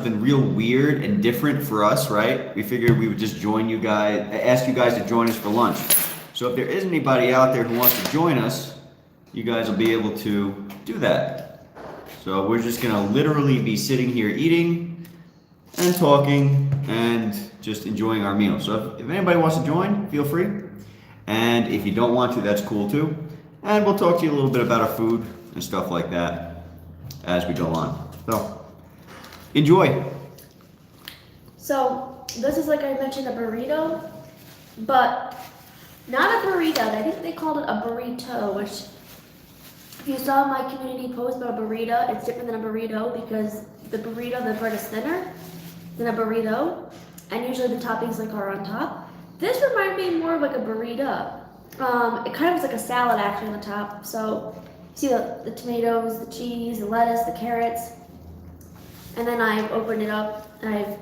something real weird and different for us, right? We figured we would just join you guys, ask you guys to join us for lunch. So if there is anybody out there who wants to join us, you guys will be able to do that. So we're just gonna literally be sitting here eating and talking and just enjoying our meal. So if anybody wants to join, feel free. And if you don't want to, that's cool too. And we'll talk to you a little bit about our food and stuff like that as we go on. So, enjoy. So, this is like I mentioned a burrito, but not a burrito. I think they called it a burrito, which if you saw my community post about a burrito, it's different than a burrito because the burrito, the bread is thinner than a burrito, and usually the toppings like are on top. This reminded me more of like a burrito. It kind of was like a salad actually on the top. So, you see the tomatoes, the cheese, the lettuce, the carrots. And then I've opened it up and I've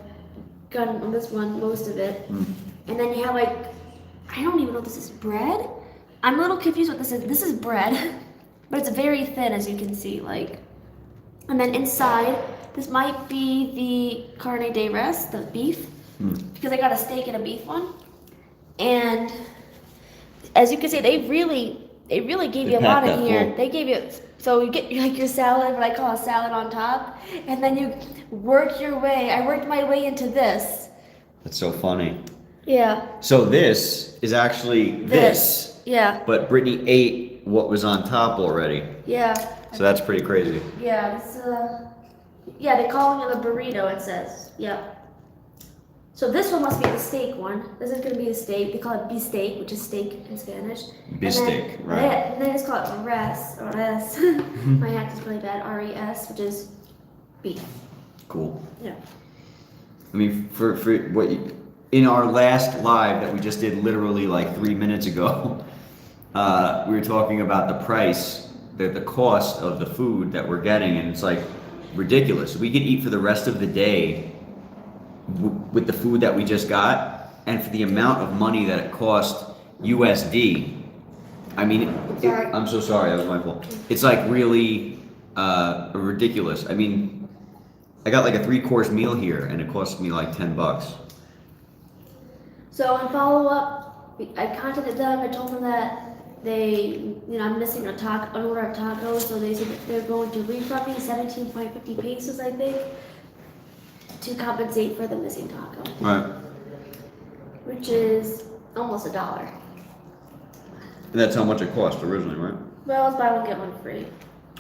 gotten on this one most of it. And then you have like, I don't even know if this is bread. I'm a little confused what this is. This is bread, but it's very thin as you can see. Like, and then inside, this might be the carne de res, the beef, because I got a steak and a beef one. And as you can see, they really gave you a lot in here. They gave you, so you get like your salad, what I call a salad on top, and then you work your way. I worked my way into this. That's so funny. Yeah. So this is actually this. Yeah. But Brittany ate what was on top already. Yeah. So that's pretty crazy. Yeah. This, yeah, they call it a burrito. It says. Yeah. So this one must be the steak one. This is gonna be the steak. They call it beefsteak, which is steak in Spanish. Beefsteak, right? And then it's called res, or res. My accent's really bad. R-E-S, which is beef. Cool. Yeah. I mean, for what you, in our last live that we just did literally like 3 minutes ago, we were talking about the price, the cost of the food that we're getting, and it's like ridiculous. We could eat for the rest of the day with the food that we just got, and for the amount of money that it cost USD. I mean, I'm so sorry, that was my fault. It's like really ridiculous. I mean, I got like a 3-course meal here, and it cost me like $10. So in follow up, I contacted them. I told them that I'm missing an order of tacos, so they said that they're going to refund me 17.50 pesos, I think, to compensate for the missing taco. Right. Which is almost $1. And that's how much it cost originally, right? Well, it's buy one get one free.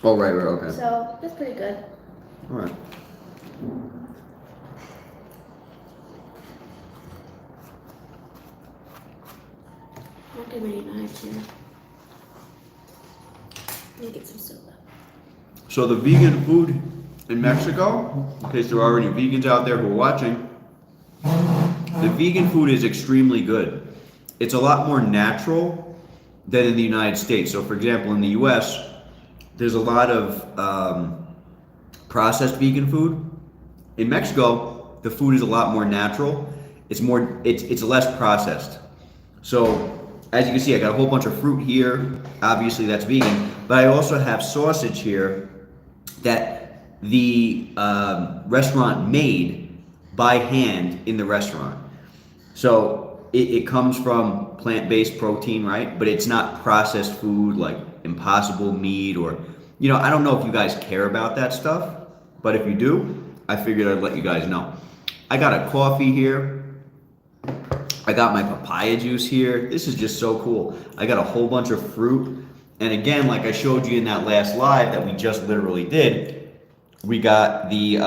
Oh, right, okay. So that's pretty good. All right. Not too many knives here. Let me get some soda. So the vegan food in Mexico, in case there are any vegans out there who are watching, the vegan food is extremely good. It's a lot more natural than in the United States. So for example, in the US, there's a lot of processed vegan food. In Mexico, the food is a lot more natural. It's less processed. So as you can see, I got a whole bunch of fruit here. Obviously that's vegan, but I also have sausage here that the restaurant made by hand in the restaurant. So it comes from plant-based protein, right? But it's not processed food like Impossible meat or, I don't know if you guys care about that stuff, but if you do, I figured I'd let you guys know. I got a coffee here. I got my papaya juice here. This is just so cool. I got a whole bunch of fruit. And again, like I showed you in that last live that we just literally did, we got the,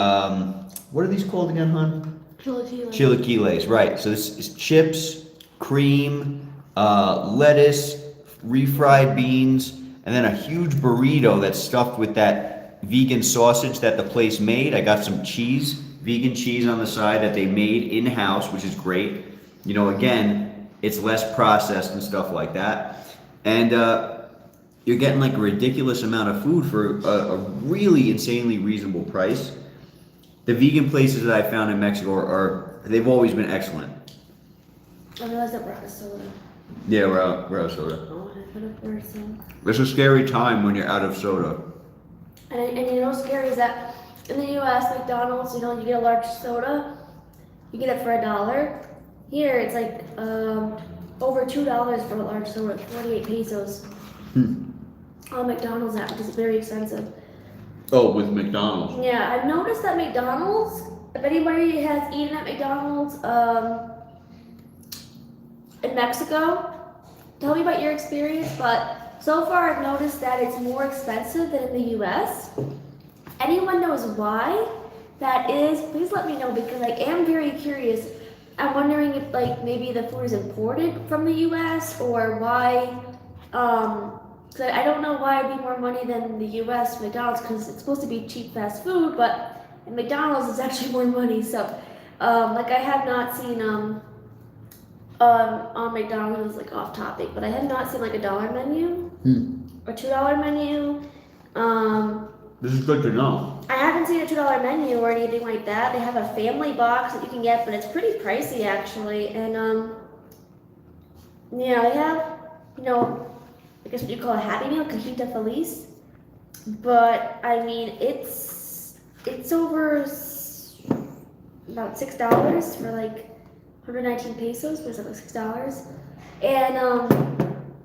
what are these called again, hon? Chilaquiles. Chilaquiles, right. So this is chips, cream, lettuce, refried beans, and then a huge burrito that's stuffed with that vegan sausage that the place made. I got some cheese, vegan cheese on the side that they made in-house, which is great. Again, it's less processed and stuff like that. And you're getting like a ridiculous amount of food for a really insanely reasonable price. The vegan places that I found in Mexico they've always been excellent. I realized that we're out of soda. Yeah, we're out of soda. Oh, I put up for some. It's a scary time when you're out of soda. And scary is that in the U.S., McDonald's, you know, you get a large soda, you get it for $1. Here, it's like over $2 for a large soda, 48 pesos. On McDonald's app because it's very expensive. Oh, with McDonald's. Yeah, I've noticed that McDonald's, if anybody has eaten at McDonald's in Mexico, tell me about your experience, but so far I've noticed that it's more expensive than in the US. Anyone knows why that is, please let me know because I am very curious. I'm wondering if like maybe the food is imported from the US or why, so I don't know why it'd be more money than the US McDonald's because it's supposed to be cheap fast food, but at McDonald's it's actually more money. So, like I have not seen on McDonald's like off topic, but I have not seen like a $1 menu or $2 menu. This is good to know. I haven't seen a $2 menu or anything like that. They have a family box that you can get, but it's pretty pricey actually. And yeah, they have, you know, I guess what you call a Happy Meal, cajita feliz. But I mean, it's over about $6 for like 119 pesos, but it's like $6. And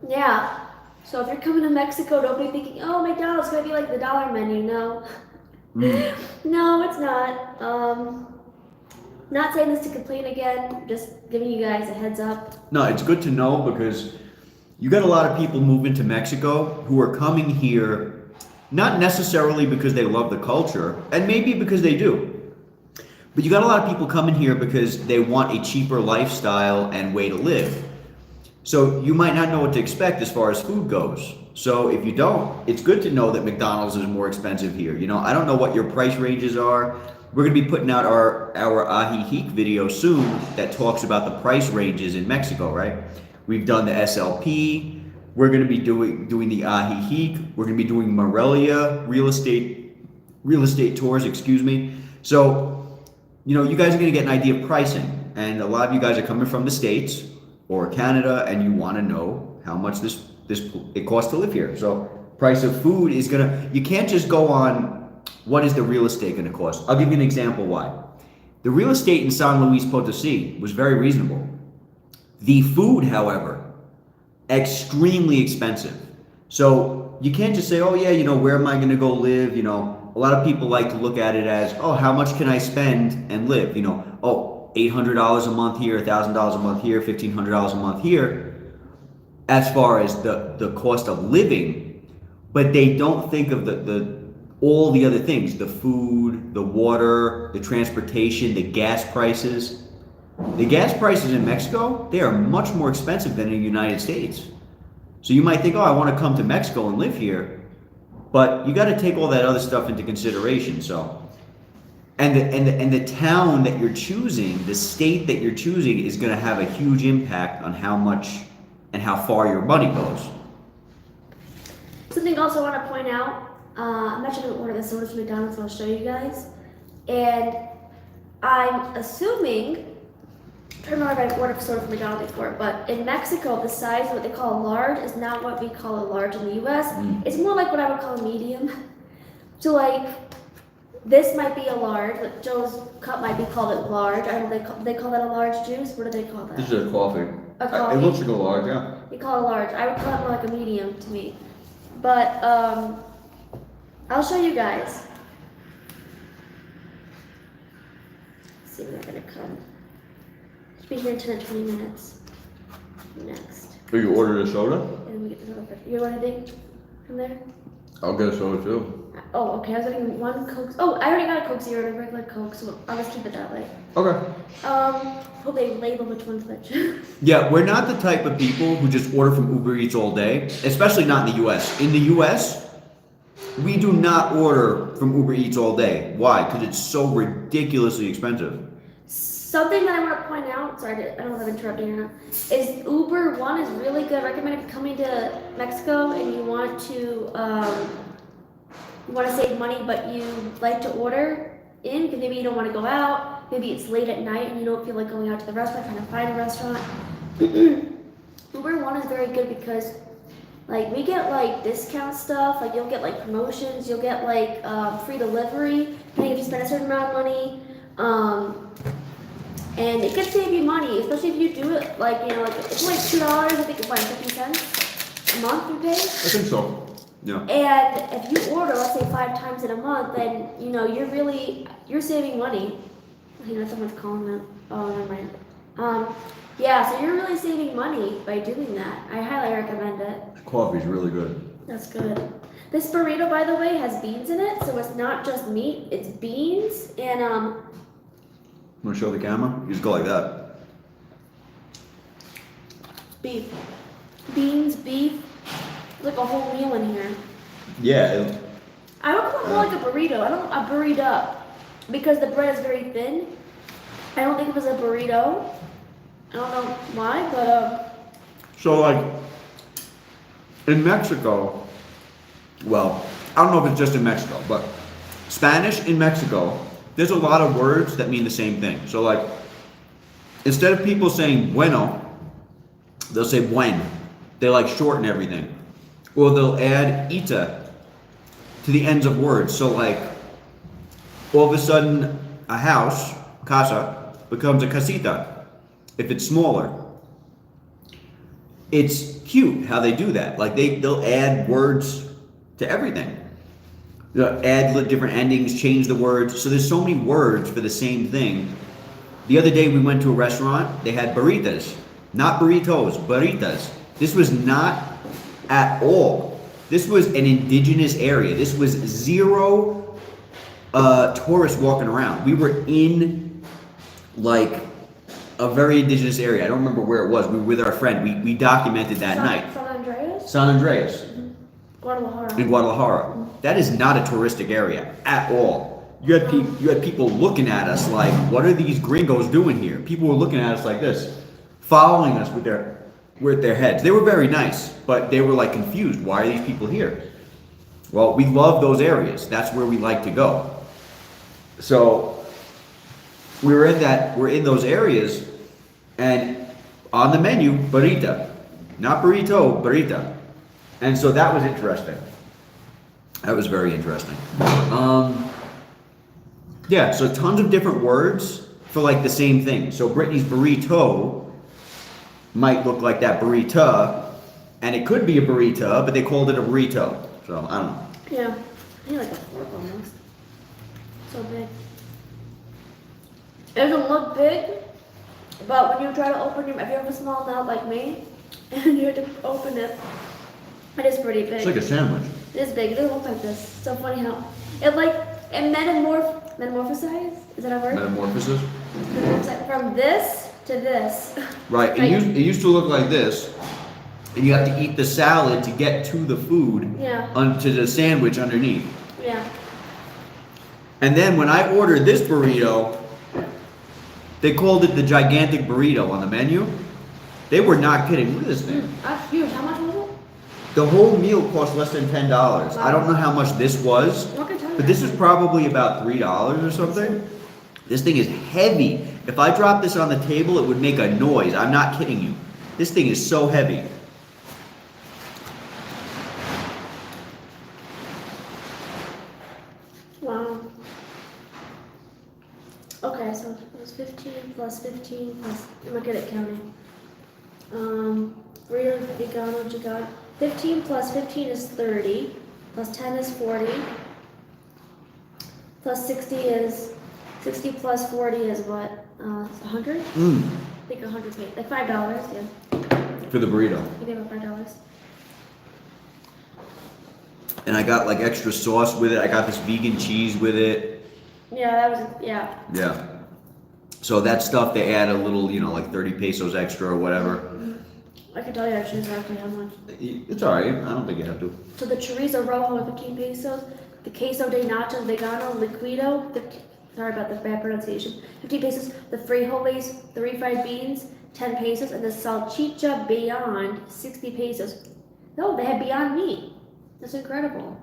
yeah. So if you're coming to Mexico, don't be thinking, oh, McDonald's gonna be like the $1 menu. No, no, it's not. Not saying this to complain again, just giving you guys a heads up. No, it's good to know because you got a lot of people moving to Mexico who are coming here, not necessarily because they love the culture, and maybe because they do. But you got a lot of people coming here because they want a cheaper lifestyle and way to live. So you might not know what to expect as far as food goes. So if you don't, it's good to know that McDonald's is more expensive here. You know, I don't know what your price ranges are. We're gonna be putting out our Ajijic video soon that talks about the price ranges in Mexico, right? We've done the SLP. We're gonna be doing the Ajijic. We're gonna be doing Morelia real estate tours, excuse me. So, you know, you guys are gonna get an idea of pricing. And a lot of you guys are coming from the States or Canada, and you want to know how much it costs to live here. So price of food is you can't just go on what is the real estate going to cost. I'll give you an example why. The real estate in San Luis Potosí was very reasonable. The food, however, extremely expensive. So you can't just say, oh yeah, you know, where am I going to go live? You know, a lot of people like to look at it as, oh, how much can I spend and live? You know, oh, $800 a month here, $1,000 a month here, $1,500 a month here, as far as the cost of living, but they don't think of all the other things, the food, the water, the transportation, the gas prices. The gas prices in Mexico, they are much more expensive than in the United States. So you might think, oh, I want to come to Mexico and live here, but you got to take all that other stuff into consideration. So. And the town that you're choosing, the state that you're choosing is going to have a huge impact on how much and how far your money goes. Something else I want to point out, I'm actually going to order the sodas from McDonald's and I'll show you guys. And I'm assuming, I don't remember if I've ordered soda from McDonald's before, but in Mexico, the size of what they call a large is not what we call a large in the US. It's more like what I would call a medium. So like, this might be a large, but Joe's cup might be called a large. I don't know, they call that a large juice? What do they call that? This is a coffee. A coffee? It looks like a large, yeah. They call it a large. I would call it more like a medium to me. But I'll show you guys. Let's see when they're gonna come. Should be here in 10 to 20 minutes. Next. So you ordered a soda? And then we get the soda. You want anything from there? I'll get a soda too. Oh, okay. I was getting one Coke. Oh, I already got a Coke Zero and a regular Coke, so I'll just keep it that way. Okay. Hope they label which one's which. Yeah, we're not the type of people who just order from Uber Eats all day, especially not in the US. In the US, we do not order from Uber Eats all day. Why? Because it's so ridiculously expensive. Something that I want to point out, sorry, I don't know if I'm interrupting or not, is Uber One is really good. I recommend if you're coming to Mexico and you want to save money, but you like to order in because maybe you don't want to go out, maybe it's late at night and you don't feel like going out to the restaurant, trying to find a restaurant. Uber One is very good because Like we get like discount stuff, like you'll get like promotions, you'll get like free delivery, and if you spend a certain amount of money. And it can save you money, especially if you do it like, you know, like it's like $2, I think it's like 50 cents a month you pay. I think so. Yeah. And if you order, let's say 5 times in a month, then you know you're saving money. You know, someone's calling me. Oh, never mind. Yeah, so you're really saving money by doing that. I highly recommend it. Coffee's really good. That's good. This burrito, by the way, has beans in it, so it's not just meat; it's beans and Want to show the camera? You just go like that. beef, beans, beef. Like a whole meal in here. Yeah. I would call it more like a burrito. I don't a burrito because the bread is very thin. I don't think it was a burrito. I don't know why, but So like in Mexico, well, I don't know if it's just in Mexico, but Spanish in Mexico, there's a lot of words that mean the same thing. So like instead of people saying bueno, they'll say buen. They like shorten everything. Or they'll add ita to the ends of words. So like all of a sudden a house, casa, becomes a casita if it's smaller. It's cute how they do that. Like they'll add words to everything. They'll add different endings, change the words. So there's so many words for the same thing. The other day we went to a restaurant, they had burritas. Not burritos, burritas. This was not at all. This was an indigenous area. This was zero tourists walking around. We were in like a very indigenous area. I don't remember where it was. We were with our friend. We documented that night. San Andreas? San Andreas. Guadalajara. In Guadalajara. That is not a touristic area at all. You had people looking at us like, what are these gringos doing here? People were looking at us like this, following us with their heads. They were very nice, but they were like confused. Why are these people here? Well, we love those areas. That's where we like to go. So we're in those areas, and on the menu, burrita. Not burrito, burrita. And so that was interesting. That was very interesting. Yeah, so tons of different words for like the same thing. So Brittany's burrito might look like that burrita, and it could be a burrita, but they called it a burrito. So I don't know. Yeah. I need like a fork almost. So big. It doesn't look big, but when you try to open if you have a small mouth like me, and you have to open it, it is pretty big. It's like a sandwich. It is big. It doesn't look like this. So funny how it metamorphosized. Is that a word? Metamorphosis? From this to this. Right. Like- It used to look like this, and you have to eat the salad to get to the food, Yeah. onto the sandwich underneath. Yeah. And then when I ordered this burrito, they called it the gigantic burrito on the menu. They were not kidding. Look at this thing. That's huge. How much was it? The whole meal cost less than $10. I don't know how much this was, I'm not gonna tell you but this is probably about $3 or something. This thing is heavy. If I dropped this on the table, it would make a noise. I'm not kidding you. This thing is so heavy. Wow. Okay, so it was 15 plus 15 plus, I'm not good at counting. Burrito, vegano, gigano. 15 plus 15 is 30, plus 10 is 40, plus 60 plus 40 is what? 100? I think 100 paid, like $5, yeah. For the burrito. You gave it $5. And I got like extra sauce with it. I got this vegan cheese with it. Yeah, that was, yeah. Yeah. So that stuff, they add a little, like 30 pesos extra or whatever. I can tell you actually exactly how much. It's alright. I don't think you have to. So the chorizo rojo is 15 pesos, the queso de nachos vegano liquido, sorry about the bad pronunciation, 15 pesos, the frijoles, the refried beans, 10 pesos, and the salchicha beyond, 60 pesos. No, they had Beyond Meat. That's incredible.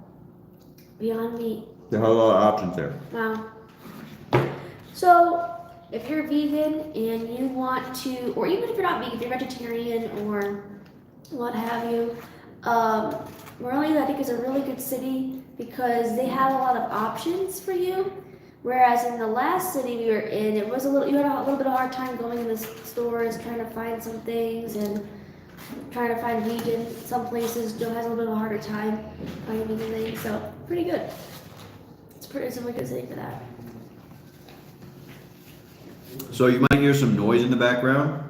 Beyond Meat. They have a lot of options there. Wow. So, if you're vegan and you want to, or even if you're not vegan, if you're vegetarian or what have you, Orleans, I think, is a really good city because they have a lot of options for you. Whereas in the last city we were in, it was you had a little bit of a hard time going in the stores, trying to find some things and trying to find vegan. Some places Joe has a little bit of a harder time finding vegan things, so pretty good. It's a really good city for that. So you might hear some noise in the background.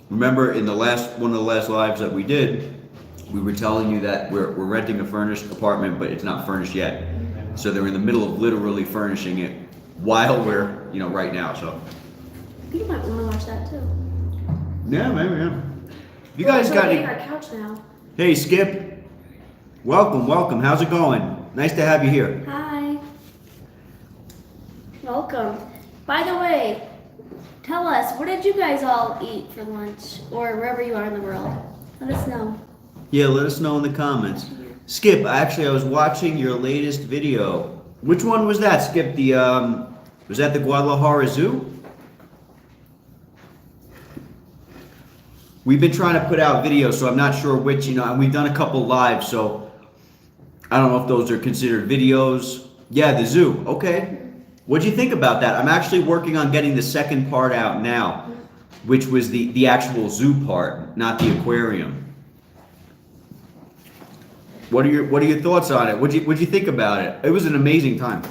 Remember, in one of the last lives that we did, we were telling you that we're renting a furnished apartment, but it's not furnished yet. So they're in the middle of literally furnishing it while we're, right now. So You might want to watch that too. yeah, maybe. Yeah. You guys got any? Our couch now. Hey, Skip. Welcome. How's it going? Nice to have you here. Hi. Welcome. By the way, tell us, what did you guys all eat for lunch, or wherever you are in the world? Let us know. Yeah, let us know in the comments. Skip, actually, I was watching your latest video. Which one was that, Skip? Was that the Guadalajara Zoo? We've been trying to put out videos, so I'm not sure which, and we've done a couple live, so I don't know if those are considered videos. Yeah, the zoo. Okay. What'd you think about that? I'm actually working on getting the second part out now, which was the actual zoo part, not the aquarium. What are your thoughts on it? What'd you think about it? It was an amazing time.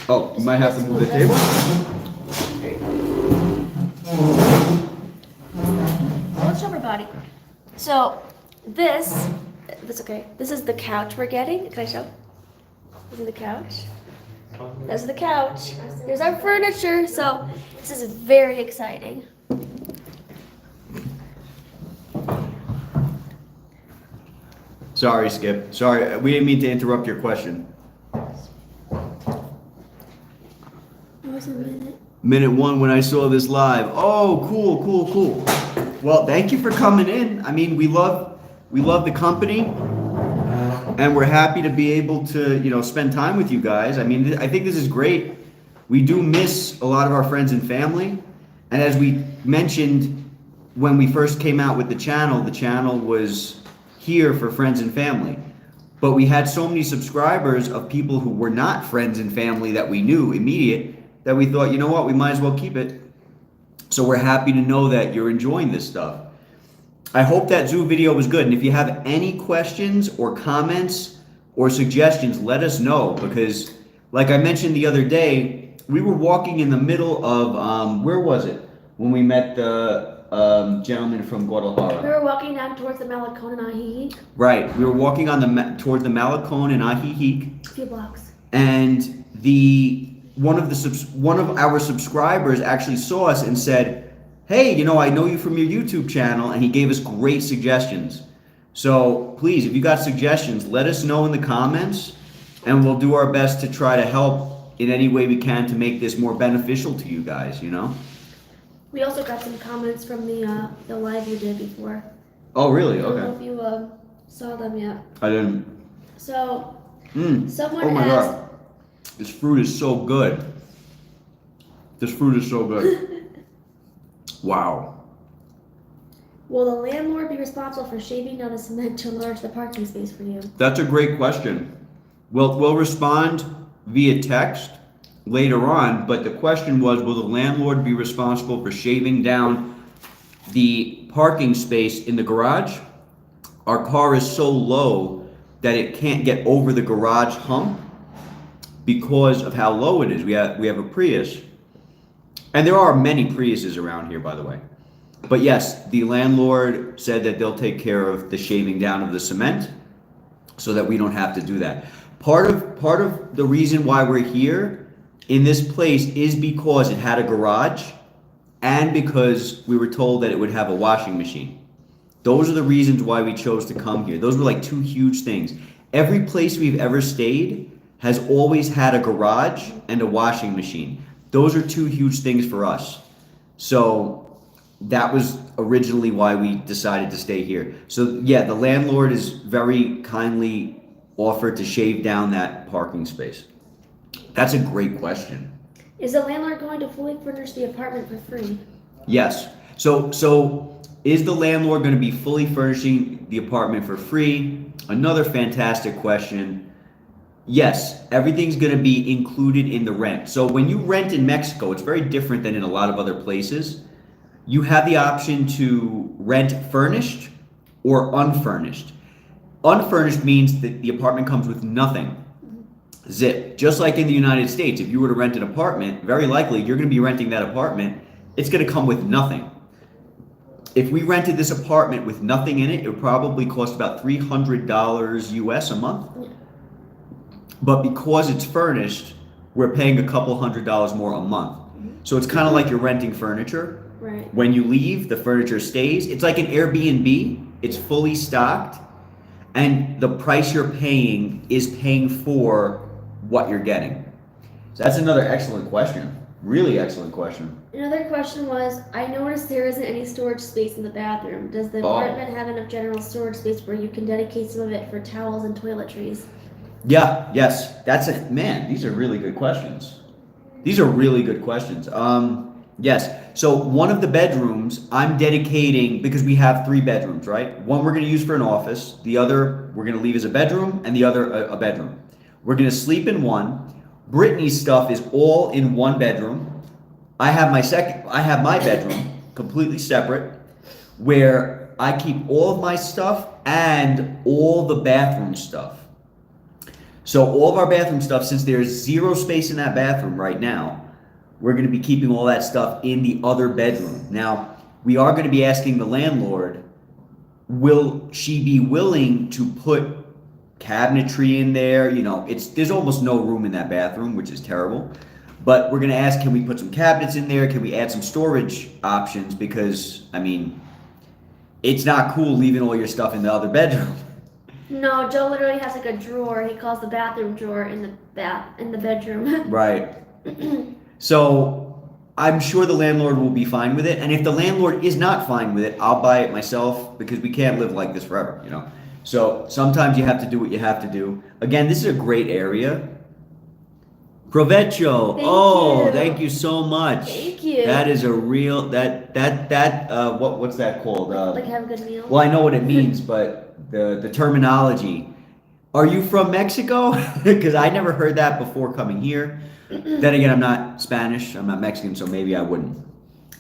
Oh, you might have to move the table. Let's show everybody. So that's okay. This is the couch we're getting. Can I show? This is the couch. That's the couch. Here's our furniture. So this is very exciting. Sorry, Skip. Sorry, we didn't mean to interrupt your question. What's a minute? Minute 1 when I saw this live. Oh, cool. Well, thank you for coming in. I mean, we love the company, and we're happy to be able to, spend time with you guys. I mean, I think this is great. We do miss a lot of our friends and family, and as we mentioned when we first came out with the channel was here for friends and family. But we had so many subscribers of people who were not friends and family that we knew immediate that we thought, you know what, we might as well keep it. So we're happy to know that you're enjoying this stuff. I hope that zoo video was good. And if you have any questions or comments or suggestions, let us know. Because like I mentioned the other day, we were walking in the middle of, where was it? When we met the gentleman from Guadalajara. We were walking down towards the Malecon and Ajijic. Right. We were walking on towards the Malecon and Ajijic. A few blocks. And one of our subscribers actually saw us and said, hey, I know you from your YouTube channel, and he gave us great suggestions. So please, if you got suggestions, let us know in the comments, and we'll do our best to try to help in any way we can to make this more beneficial to you guys, We also got some comments from the live you did before. Oh, really? I don't Okay. know if you saw them yet. I didn't. So, someone Oh my asked. God. This fruit is so good. Wow. Will the landlord be responsible for shaving down the cement to enlarge the parking space for you? That's a great question. We'll respond via text later on, but the question was, will the landlord be responsible for shaving down the parking space in the garage? Our car is so low that it can't get over the garage hump because of how low it is. We have a Prius. And there are many Priuses around here, by the way. But yes, the landlord said that they'll take care of the shaving down of the cement so that we don't have to do that. Part of the reason why we're here in this place is because it had a garage and because we were told that it would have a washing machine. Those are the reasons why we chose to come here. Those were like two huge things. Every place we've ever stayed has always had a garage and a washing machine. Those are two huge things for us. So that was originally why we decided to stay here. So yeah, the landlord is very kindly offered to shave down that parking space. That's a great question. Is the landlord going to fully furnish the apartment for free? Yes. So Is the landlord going to be fully furnishing the apartment for free? Another fantastic question. Yes, everything's going to be included in the rent. So when you rent in Mexico, it's very different than in a lot of other places. You have the option to rent furnished or unfurnished. Unfurnished means that the apartment comes with nothing. Zip. Just like in the United States, if you were to rent an apartment, very likely you're going to be renting that apartment. It's going to come with nothing. If we rented this apartment with nothing in it, it would probably cost about $300 US a month. But because it's furnished, we're paying a couple $100 more a month. So it's kind of like you're renting furniture. Right. When you leave, the furniture stays. It's like an Airbnb. It's fully stocked. And the price you're paying is paying for what you're getting. So that's another excellent question. Really excellent question. Another question was, I noticed there isn't any storage space in the bathroom. Does the apartment have enough general storage space where you can dedicate some of it for towels and toiletries? Yeah, yes. That's it. Man, these are really good questions. These are really good questions. Yes. So one of the bedrooms I'm dedicating, because we have 3 bedrooms, right? One we're going to use for an office. The other we're going to leave as a bedroom, and the other a bedroom. We're going to sleep in one. Brittany's stuff is all in one bedroom. I have my bedroom completely separate, where I keep all of my stuff and all the bathroom stuff. So all of our bathroom stuff, since there's 0 space in that bathroom right now, we're going to be keeping all that stuff in the other bedroom. Now, we are going to be asking the landlord, will she be willing to put cabinetry in there? You know, there's almost no room in that bathroom, which is terrible. But we're going to ask, can we put some cabinets in there? Can we add some storage options? Because, I mean, it's not cool leaving all your stuff in the other bedroom. No, Joe literally has like a drawer. He calls the bathroom drawer in the bedroom. Right. So I'm sure the landlord will be fine with it. And if the landlord is not fine with it, I'll buy it myself, because we can't live like this forever, you know. So sometimes you have to do what you have to do. Again, this is a great area. Provecho. Thank you so much. Thank you. That is a real what's that called? Like have a good meal. Well, I know what it means, but the terminology. Are you from Mexico? Because I never heard that before coming here. Then again, I'm not Spanish. I'm not Mexican, so maybe I wouldn't.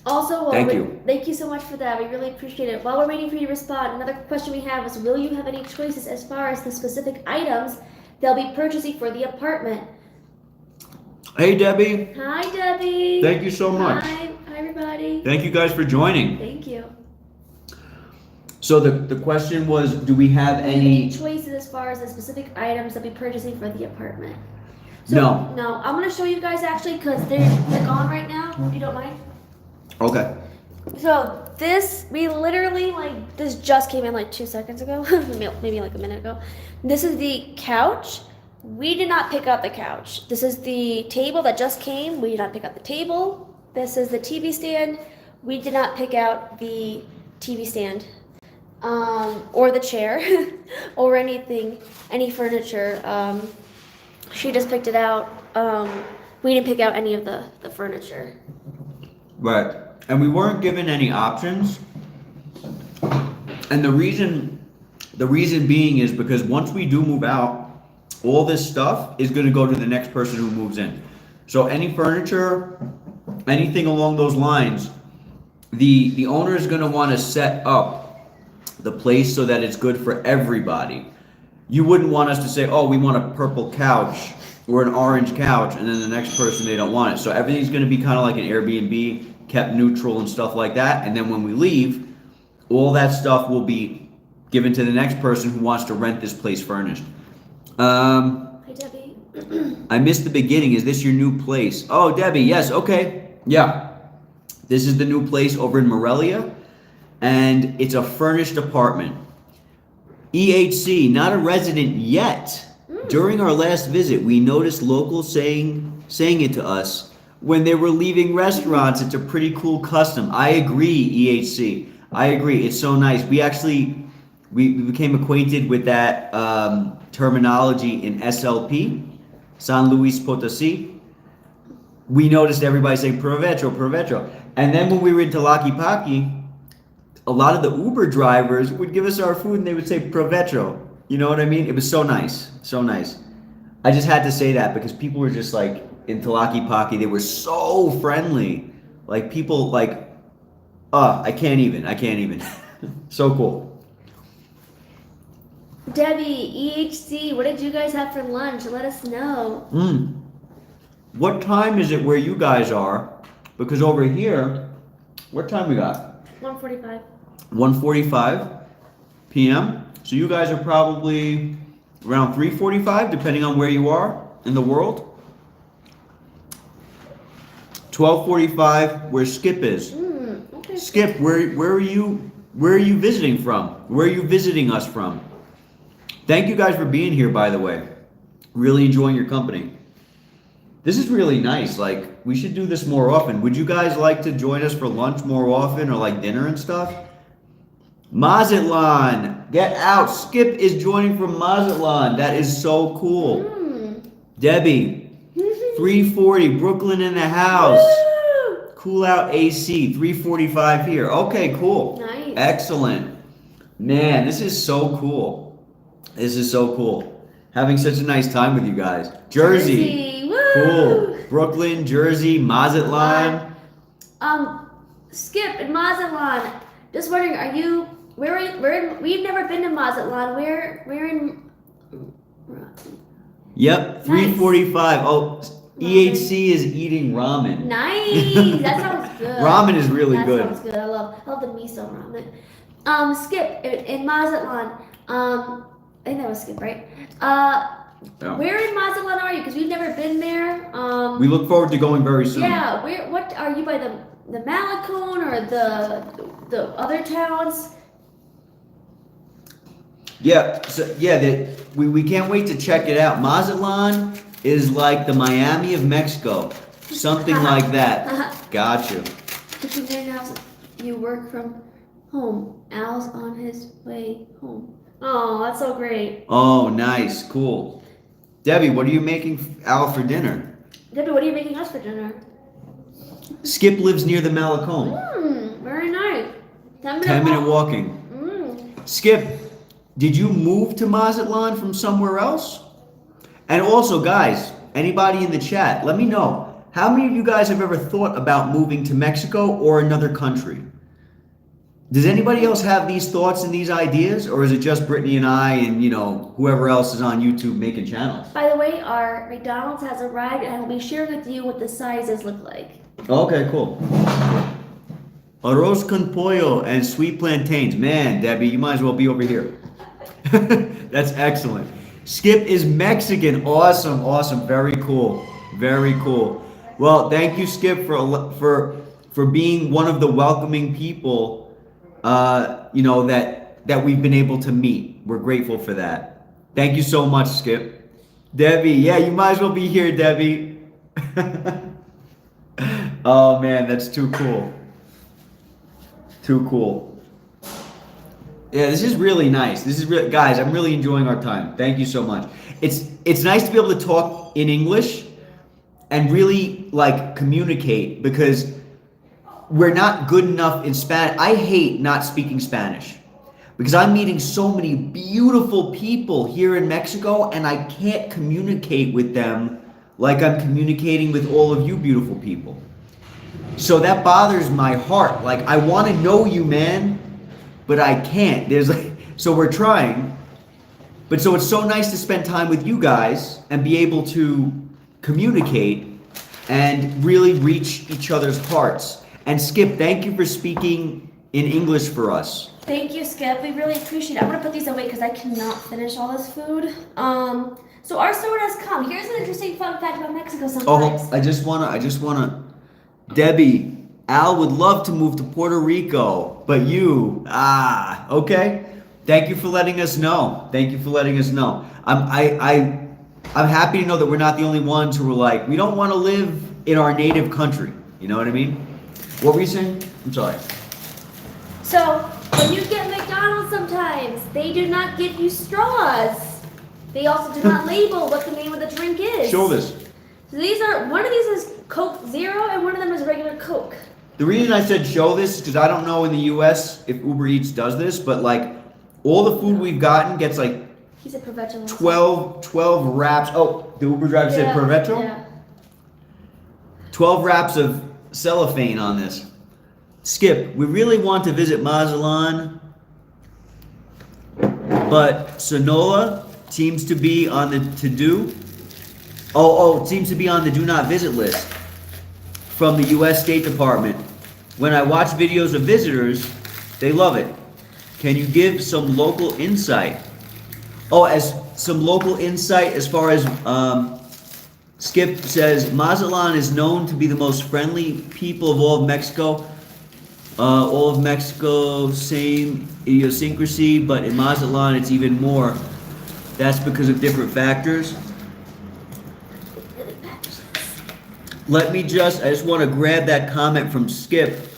Also, thank you. Thank you so much for that. We really appreciate it. While we're waiting for you to respond, another question we have is, will you have any choices as far as the specific items they'll be purchasing for the apartment? Hey, Debbie. Hi, Debbie. Thank you so much. Hi, everybody. Thank you guys for joining. Thank you. So the question was, do we have any choices as far as the specific items they'll be purchasing for the apartment? So, No. No, I'm going to show you guys actually, because they're gone right now, if you don't mind. Okay. So we literally, this just came in like 2 seconds ago, maybe like a minute ago. This is the couch. We did not pick out the couch. This is the table that just came. We did not pick out the table. This is the TV stand. We did not pick out the TV stand, or the chair, or any furniture. She just picked it out. We didn't pick out any of the furniture. Right. And we weren't given any options. And the reason being is because once we do move out, all this stuff is going to go to the next person who moves in. So any furniture, anything along those lines, the owner is going to want to set up the place so that it's good for everybody. You wouldn't want us to say, oh, we want a purple couch or an orange couch, and then the next person, they don't want it. So everything's going to be kind of like an Airbnb, kept neutral and stuff like that. And then when we leave, all that stuff will be given to the next person who wants to rent this place furnished. Hi, Debbie. I missed the beginning. Is this your new place? Oh, Debbie, yes, okay. Yeah. This is the new place over in Morelia, and it's a furnished apartment. EHC, not a resident yet. During our last visit, we noticed locals saying it to us when they were leaving restaurants. It's a pretty cool custom. I agree, EHC. I agree. It's so nice. We became acquainted with that terminology in SLP, San Luis Potosi. We noticed everybody saying provecho, provecho. And then when we were in Tlaquepaque, a lot of the Uber drivers would give us our food and they would say provecho. You know what I mean? It was so nice. So nice. I just had to say that because people were just like in Talaki they were so friendly. Like people like I can't even. So cool. Debbie, EHC, what did you guys have for lunch? Let us know. What time is it where you guys are? Because over here, what time we got? 1:45. 1:45 p.m. So you guys are probably around 3:45, depending on where you are in the world. 12:45, where Skip is. Okay. Skip, where are you visiting from? Where are you visiting us from? Thank you guys for being here, by the way. Really enjoying your company. This is really nice. Like, we should do this more often. Would you guys like to join us for lunch more often or like dinner and stuff? Mazatlan, get out. Skip is joining from Mazatlan. That is so cool. Debbie, 340, Brooklyn in the house. Woo! Cool out AC, 345 here. Okay, cool. Nice. Excellent. Man, this is so cool. This is so cool. Having such a nice time with you guys. Jersey. Woo! Cool. Brooklyn, Jersey, Mazatlan. Skip and Mazatlan. Just wondering, are you? We've never been to Mazatlan. We're in. Yep, 345. Oh, EHC is eating ramen. Nice. That sounds good. Ramen is really that good. That sounds good. I love the miso ramen. Skip in Mazatlan. I think that was Skip, right? Yeah. Where in Mazatlan are you? Because we've never been there. We look forward to going very soon. Yeah. What are you by the Malacone or the other towns? Yeah. So we can't wait to check it out. Mazatlan is like the Miami of Mexico, something like that. Gotcha. Kitchen dinner house. You work from home. Al's on his way home. Oh, that's so great. Oh, nice, cool. Debbie, what are you making Al for dinner? Debbie, what are you making us for dinner? Skip lives near the Malacone. Very nice. 10-minute walking. Skip, did you move to Mazatlan from somewhere else? And also, guys, anybody in the chat, let me know. How many of you guys have ever thought about moving to Mexico or another country? Does anybody else have these thoughts and these ideas? Or is it just Brittany and I and, whoever else is on YouTube making channels? By the way, our McDonald's has arrived and I will be sharing with you what the sizes look like. Okay, cool. Arroz con pollo and sweet plantains. Man, Debbie, you might as well be over here. That's excellent. Skip is Mexican. Awesome, awesome. Very cool. Very cool. Well, thank you, Skip, for being one of the welcoming people that we've been able to meet. We're grateful for that. Thank you so much, Skip. Debbie, yeah, you might as well be here, Debbie. Oh man, that's too cool. Too cool. Yeah, this is really nice. Guys, I'm really enjoying our time. Thank you so much. It's nice to be able to talk in English and really communicate because we're not good enough in Spanish. I hate not speaking Spanish because I'm meeting so many beautiful people here in Mexico and I can't communicate with them like I'm communicating with all of you beautiful people. So that bothers my heart. I want to know you, man, but I can't. So we're trying. But so it's so nice to spend time with you guys and be able to communicate and really reach each other's hearts. And Skip, thank you for speaking in English for us. Thank you, Skip. We really appreciate it. I'm gonna put these away because I cannot finish all this food. So our sword has come. Here's an interesting fun fact about Mexico sometimes. Oh, I just wanna, Debbie, Al would love to move to Puerto Rico, but okay. Thank you for letting us know. I'm happy to know that we're not the only ones who are we don't want to live in our native country. You know what I mean? What were you saying? I'm sorry. So, when you get McDonald's sometimes, they do not give you straws. They also do not label what the name of the drink is. Show this. So one of these is Coke Zero and one of them is regular Coke. The reason I said show this is because I don't know in the U.S. if Uber Eats does this, but like all the food we've gotten gets like He said provecho. 12 wraps. Oh, the Uber driver said provecho? Yeah. 12 wraps of cellophane on this. Skip, we really want to visit Mazatlan, but Sonora seems to be on the to-do. It seems to be on the do not visit list from the U.S. State Department. When I watch videos of visitors, they love it. Can you give some local insight? Oh, as some local insight as far as Skip says, Mazatlan is known to be the most friendly people of all of Mexico. All of Mexico, same idiosyncrasy, but in Mazatlan it's even more. That's because of different factors. I just want to grab that comment from Skip.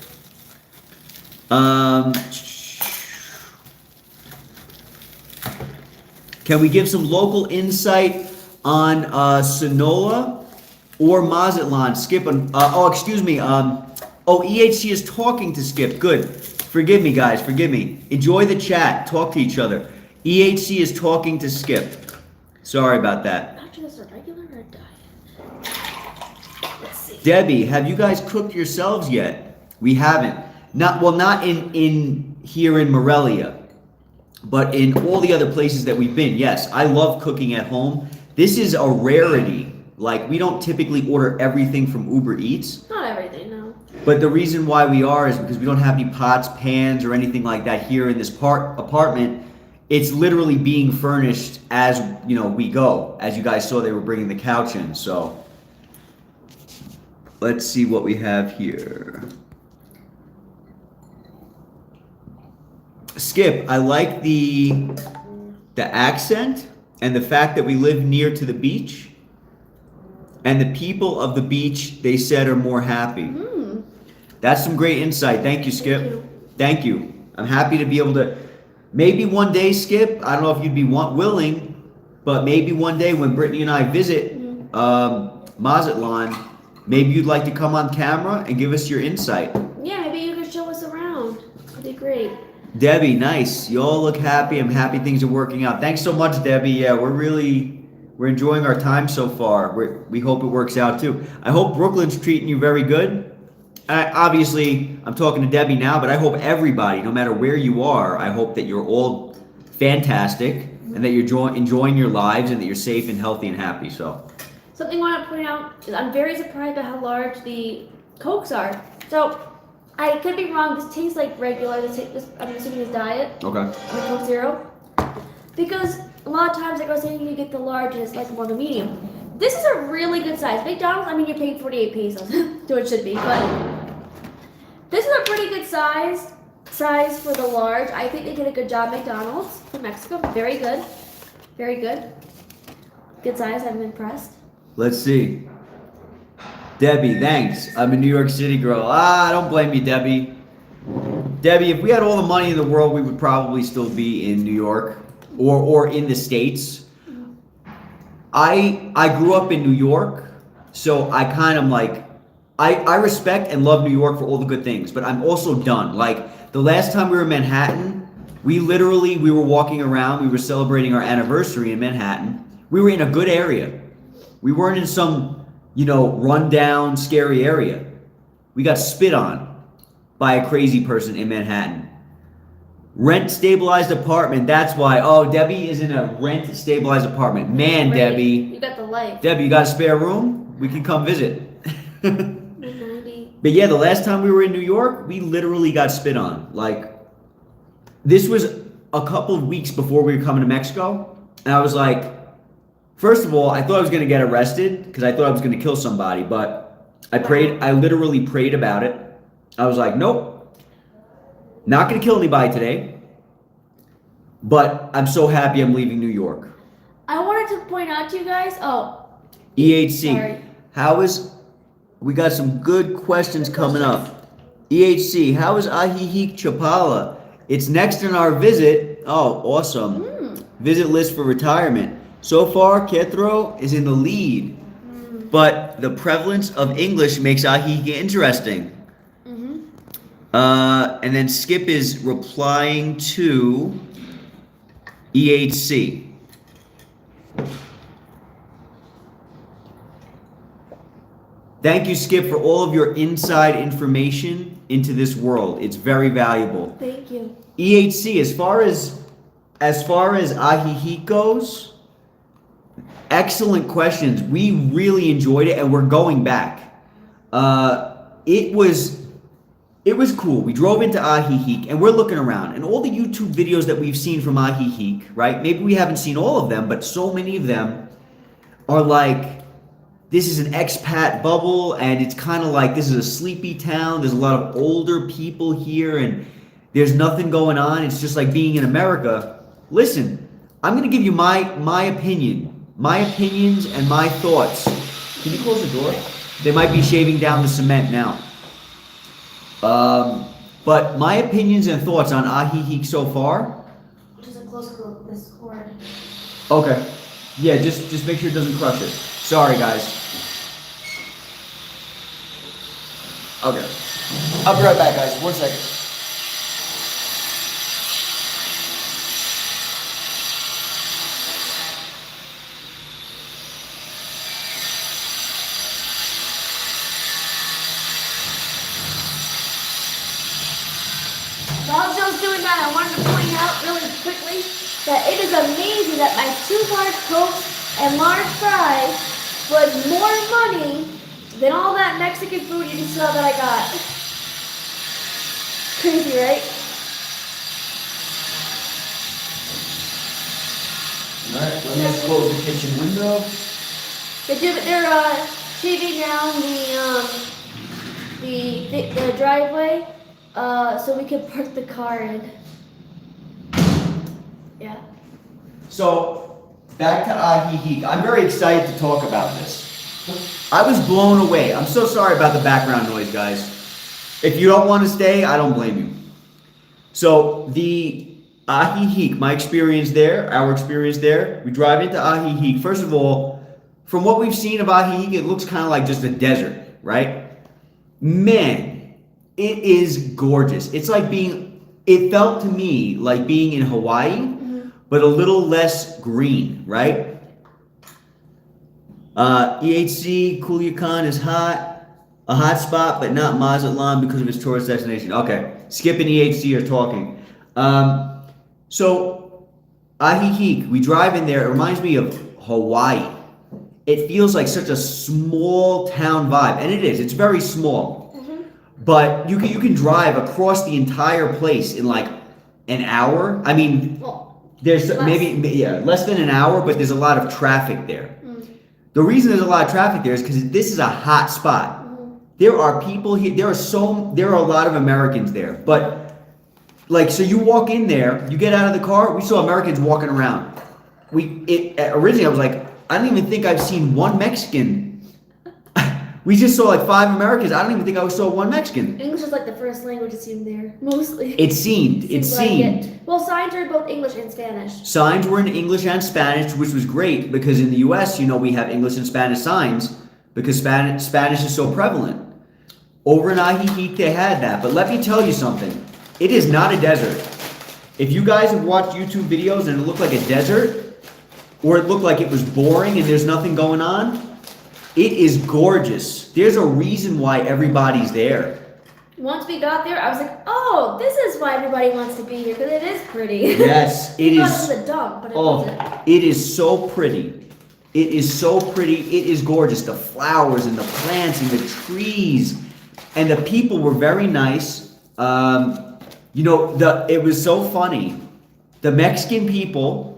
Can we give some local insight on Sonora or Mazatlan? Skip, excuse me. EHC is talking to Skip. Good. Forgive me, guys. Forgive me. Enjoy the chat. Talk to each other. EHC is talking to Skip. Sorry about that. Actually, is it regular or a diet? Let's see. Debbie, have you guys cooked yourselves yet? We haven't. Not in here in Morelia, but in all the other places that we've been. Yes, I love cooking at home. This is a rarity. Like, we don't typically order everything from Uber Eats. Not everything, no. But the reason why we are is because we don't have any pots, pans, or anything like that here in this apartment. It's literally being furnished as, we go. As you guys saw, they were bringing the couch in, so. Let's see what we have here. Skip, I like the accent and the fact that we live near to the beach. And the people of the beach, they said, are more happy. That's some great insight. Thank you, Skip. Thank you. I'm happy to be able to. Maybe one day, Skip, I don't know if you'd be willing, but maybe one day when Brittany and I visit Mazatlan, maybe you'd like to come on camera and give us your insight. Yeah, maybe you could show us around. That'd be great. Debbie, nice. You all look happy. I'm happy things are working out. Thanks so much, Debbie. Yeah, we're enjoying our time so far. We hope it works out too. I hope Brooklyn's treating you very good. Obviously, I'm talking to Debbie now, but I hope everybody, no matter where you are, I hope that you're all fantastic and that you're enjoying your lives and that you're safe and healthy and happy. So, something I want to point out is I'm very surprised by how large the Cokes are. So, I could be wrong. This tastes like regular. I'm assuming is diet. Okay. I mean, Coke Zero. Because a lot of times I go saying you get the large and it's like more of a medium. This is a really good size. McDonald's, I mean, you're paying 48 pesos, so it should be, but this is a pretty good size for the large. I think they did a good job, McDonald's from Mexico. Very good. Very good. Good size. I'm impressed. Let's see. Debbie, thanks. I'm a New York City girl. I don't blame you, Debbie. Debbie, if we had all the money in the world, we would probably still be in New York or in the States. I grew up in New York, so I kind of like, I respect and love New York for all the good things, but I'm also done. Like, the last time we were in Manhattan, we were walking around, we were celebrating our anniversary in Manhattan. We were in a good area. We weren't in some, run-down, scary area. We got spit on by a crazy person in Manhattan. Rent-stabilized apartment, that's why. Oh, Debbie is in a rent-stabilized apartment. Man, Great. Debbie. You got the life. Debbie, you got a spare room? We can come visit. 190. But yeah, the last time we were in New York, we literally got spit on. Like, this was a couple of weeks before we were coming to Mexico. And I was like, first of all, I thought I was going to get arrested because I thought I was going to kill somebody. But I literally prayed about it. I was like, nope. Not going to kill anybody today, but I'm so happy I'm leaving New York. I wanted to point out to you guys, EHC, sorry. We got some good questions coming up. EHC, how is Ajijic Chapala? It's next in our visit. Oh, awesome. Visit list for retirement. So far, Ketro is in the lead, but the prevalence of English makes Ajijic interesting. And then Skip is replying to EHC. Thank you, Skip, for all of your inside information into this world. It's very valuable. Thank you. EHC, as far as Ahihi goes, excellent questions. We really enjoyed it, and we're going back. It was cool. We drove into Ahihi, and we're looking around, and all the YouTube videos that we've seen from Ahihi, right? Maybe we haven't seen all of them, but so many of them are like, this is an expat bubble, and it's kind of like this is a sleepy town. There's a lot of older people here, and there's nothing going on. It's just like being in America. Listen, I'm going to give you my opinion, my opinions, and my thoughts. Can you close the door? They might be shaving down the cement now. But my opinions and thoughts on Ahihi so far. Just close this cord. Okay. Yeah, just make sure it doesn't crush it. Sorry, guys. Okay. I'll be right back, guys. 1 second. While Joe's doing that, I wanted to point out really quickly that it is amazing that my 2 large Cokes and large fries was more money than all that Mexican food you just saw that I got. Crazy, right? Alright, let me just close the kitchen window. They're shaving down the driveway so we can park the car in. Yeah. So, back to Ahihi. I'm very excited to talk about this. I was blown away. I'm so sorry about the background noise, guys. If you don't want to stay, I don't blame you. So, the Ahihi, my experience there, our experience there, we drive into Ahihi. First of all, from what we've seen of Ahihi, it looks kind of like just a desert, right? Man, it is gorgeous. It's like it felt to me like being in Hawaii, but a little less green, right? EHC, Culiacan is hot, a hot spot, but not Mazatlan because of its tourist destination. Okay, Skip and EHC are talking. So, Ahihi, we drive in there, it reminds me of Hawaii. It feels like such a small town vibe, and it is, it's very small. But you can drive across the entire place in like an hour. I mean, there's less than an hour, but there's a lot of traffic there. The reason there's a lot of traffic there is because this is a hot spot. There are people here. There are a lot of Americans there. But like, so you walk in there, you get out of the car. We saw Americans walking around. Originally I was like, I don't even think I've seen one Mexican. We just saw like 5 Americans. I don't even think I saw one Mexican. English is like the first language it seemed there, mostly. It seemed. Well, signs are both English and Spanish. Signs were in English and Spanish, which was great because in the U.S., we have English and Spanish signs because Spanish is so prevalent. Over in Ahihi, they had that. But let me tell you something. It is not a desert. If you guys have watched YouTube videos and it looked like a desert, or it looked like it was boring and there's nothing going on, it is gorgeous. There's a reason why everybody's there. Once we got there, I was like, oh, this is why everybody wants to be here, because it is pretty. Yes, it is. It was a dump, but it wasn't. It is so pretty. It is so pretty. It is gorgeous. The flowers and the plants and the trees. And the people were very nice. It was so funny. The Mexican people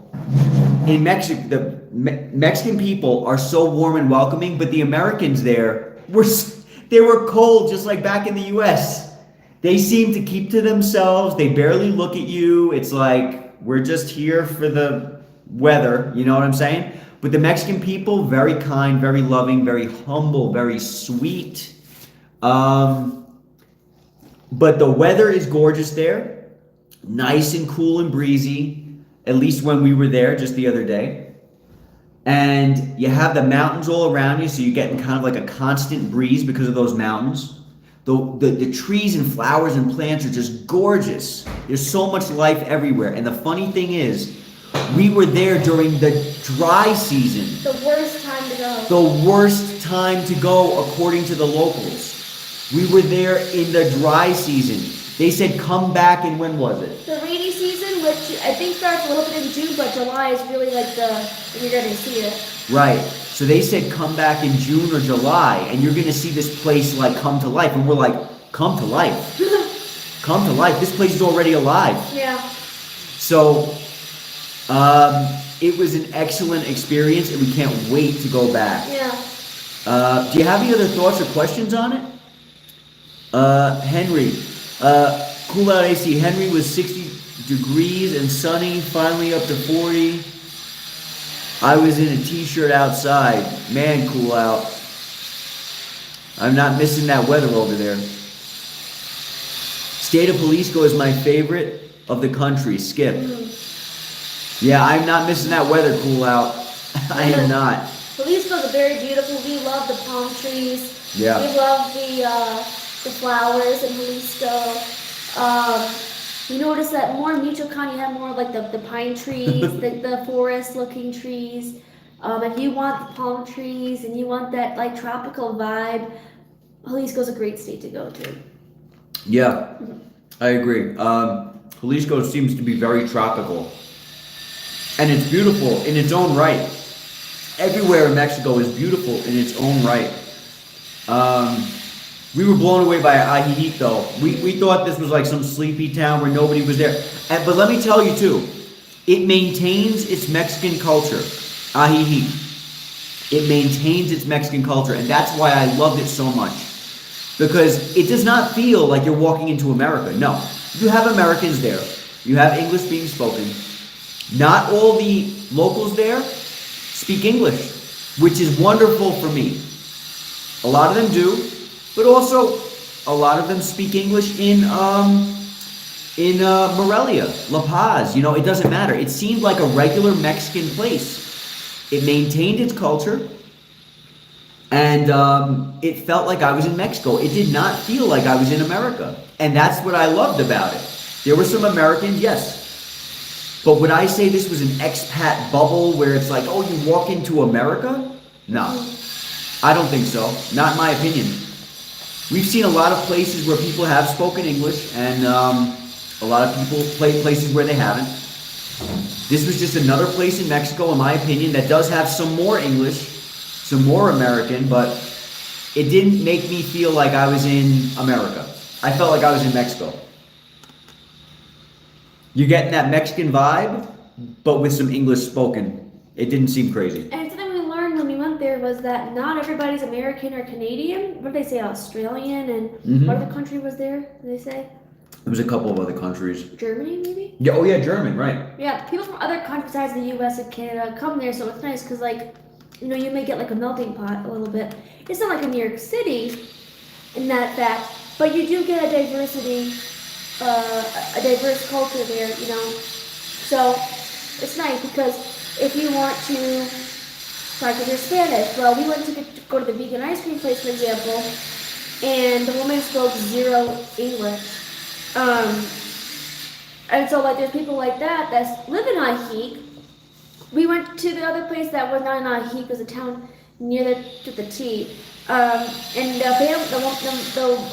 in Mexico, Mexican people are so warm and welcoming, but the Americans there were cold, just like back in the U.S. They seem to keep to themselves. They barely look at you. It's like, we're just here for the weather. You know what I'm saying? But the Mexican people, very kind, very loving, very humble, very sweet. But the weather is gorgeous there. Nice and cool and breezy, at least when we were there just the other day. And you have the mountains all around you, so you're getting kind of like a constant breeze because of those mountains. The trees and flowers and plants are just gorgeous. There's so much life everywhere. And the funny thing is, we were there during the dry season. The worst time to go. The worst time to go, according to the locals. We were there in the dry season. They said come back in, when was it? The rainy season, which I think starts a little bit in June, but July is really like when you're going to see it. Right. So they said come back in June or July, and you're going to see this place like come to life. And we're like, come to life. Come to life. This place is already alive. Yeah. So it was an excellent experience, and we can't wait to go back. Yeah. Do you have any other thoughts or questions on it? Henry. Cool out AC. Henry was 60 degrees and sunny, finally up to 40. I was in a t-shirt outside. Man, cool out. I'm not missing that weather over there. State of Jalisco is my favorite of the country. Skip. Yeah, I'm not missing that weather, cool out. I am not. Jalisco is very beautiful. We love the palm trees. Yeah. We love the flowers in Jalisco. You notice that more in Michoacan, you have more like the pine trees, the forest-looking trees. If you want the palm trees and you want that like tropical vibe, Jalisco's a great state to go to. Yeah, I agree. Jalisco seems to be very tropical. And it's beautiful in its own right. Everywhere in Mexico is beautiful in its own right. We were blown away by Ajijic though. We thought this was like some sleepy town where nobody was there. But let me tell you too, it maintains its Mexican culture. Ajijic. It maintains its Mexican culture, and that's why I loved it so much. Because it does not feel like you're walking into America. No. You have Americans there. You have English being spoken. Not all the locals there speak English, which is wonderful for me. A lot of them do, but also a lot of them speak English in Morelia, La Paz. You know, it doesn't matter. It seemed like a regular Mexican place. It maintained its culture, and it felt like I was in Mexico. It did not feel like I was in America, and that's what I loved about it. There were some Americans, yes. But would I say this was an expat bubble where it's like, oh, you walk into America? No, I don't think so. Not in my opinion. We've seen a lot of places where people have spoken English, and a lot of people play places where they haven't. This was just another place in Mexico, in my opinion, that does have some more English, some more American, but it didn't make me feel like I was in America. I felt like I was in Mexico. You're getting that Mexican vibe, but with some English spoken. It didn't seem crazy. And something we learned when we went there was that not everybody's American or Canadian. What did they say? Australian, and what other country was there? Did they say? There was a couple of other countries. Germany, maybe? Yeah. Oh, yeah, German, right? Yeah, people from other countries besides the U.S. and Canada come there, so it's nice because, like, you know, you may get like a melting pot a little bit. It's not like in New York City, in that fact, but you do get a diversity. A diverse culture there, you know. So it's nice because if you want to practice your Spanish, well, we went to go to the vegan ice cream place, for example, and the woman spoke zero English. And so like there's people like that live in Ajijic. We went to the other place that was not in Ajijic, it was a town near the T. And the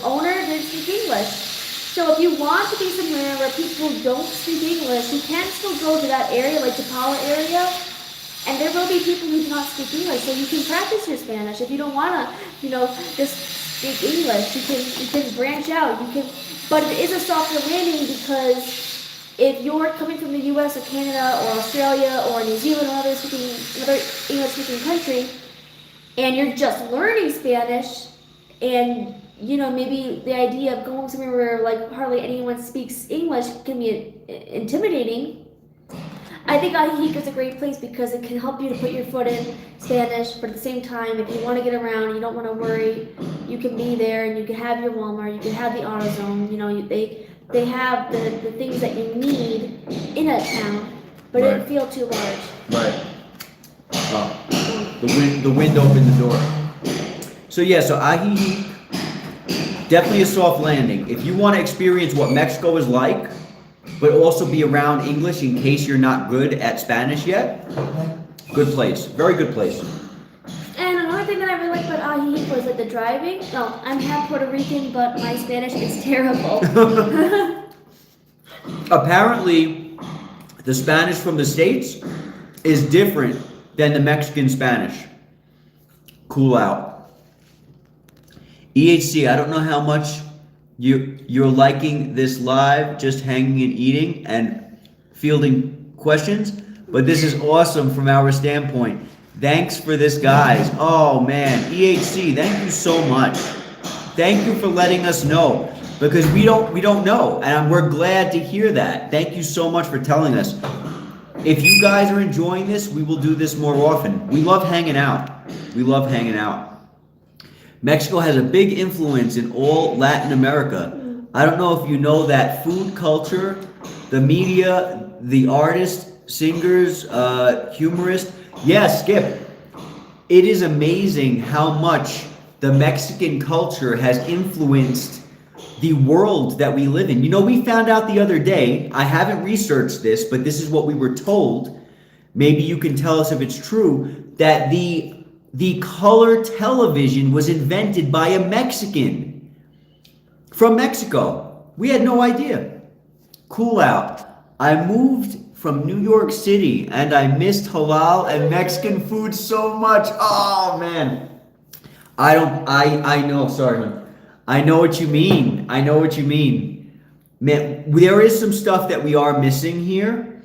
owner didn't speak English. So if you want to be somewhere where people don't speak English, you can still go to that area, like Chapala area, and there will be people who do not speak English. So you can practice your Spanish. If you don't want to, you know, just speak English, you can branch out. But it is a softer landing because if you're coming from the U.S. or Canada or Australia or New Zealand or another English-speaking country, and you're just learning Spanish, and you know, maybe the idea of going somewhere where like hardly anyone speaks English can be intimidating. I think Ajijic is a great place because it can help you to put your foot in Spanish, but at the same time, if you want to get around, you don't want to worry, you can be there and you can have your Walmart, you can have the AutoZone, you know, they have the things that you need in a town, but it doesn't feel too large. Right. The wind opened the door. So yeah, so Ajijic, Definitely a soft landing. If you want to experience what Mexico is like, but also be around English in case you're not good at Spanish yet, good place. Very good place. And another thing that I really liked about Ajijic was like the driving. No, I'm half Puerto Rican, but my Spanish is terrible. Apparently, the Spanish from the States is different than the Mexican Spanish. Cool out. EHC, I don't know how much you're liking this live, just hanging and eating and fielding questions, but this is awesome from our standpoint. Thanks for this, guys. Oh man, EHC, thank you so much. Thank you for letting us know, because we don't know, and we're glad to hear that. Thank you so much for telling us. If you guys are enjoying this, we will do this more often. We love hanging out. We love hanging out. Mexico has a big influence in all Latin America. I don't know if you know that food culture, the media, the artists, singers, humorists. Yeah, Skip. It is amazing how much the Mexican culture has influenced the world that we live in. You know, we found out the other day, I haven't researched this, but this is what we were told. Maybe you can tell us if it's true, that the color television was invented by a Mexican from Mexico. We had no idea. Cool out. I moved from New York City and I missed halal and Mexican food so much. Oh man. I know, sorry, man. I know what you mean. I know what you mean. Man, there is some stuff that we are missing here.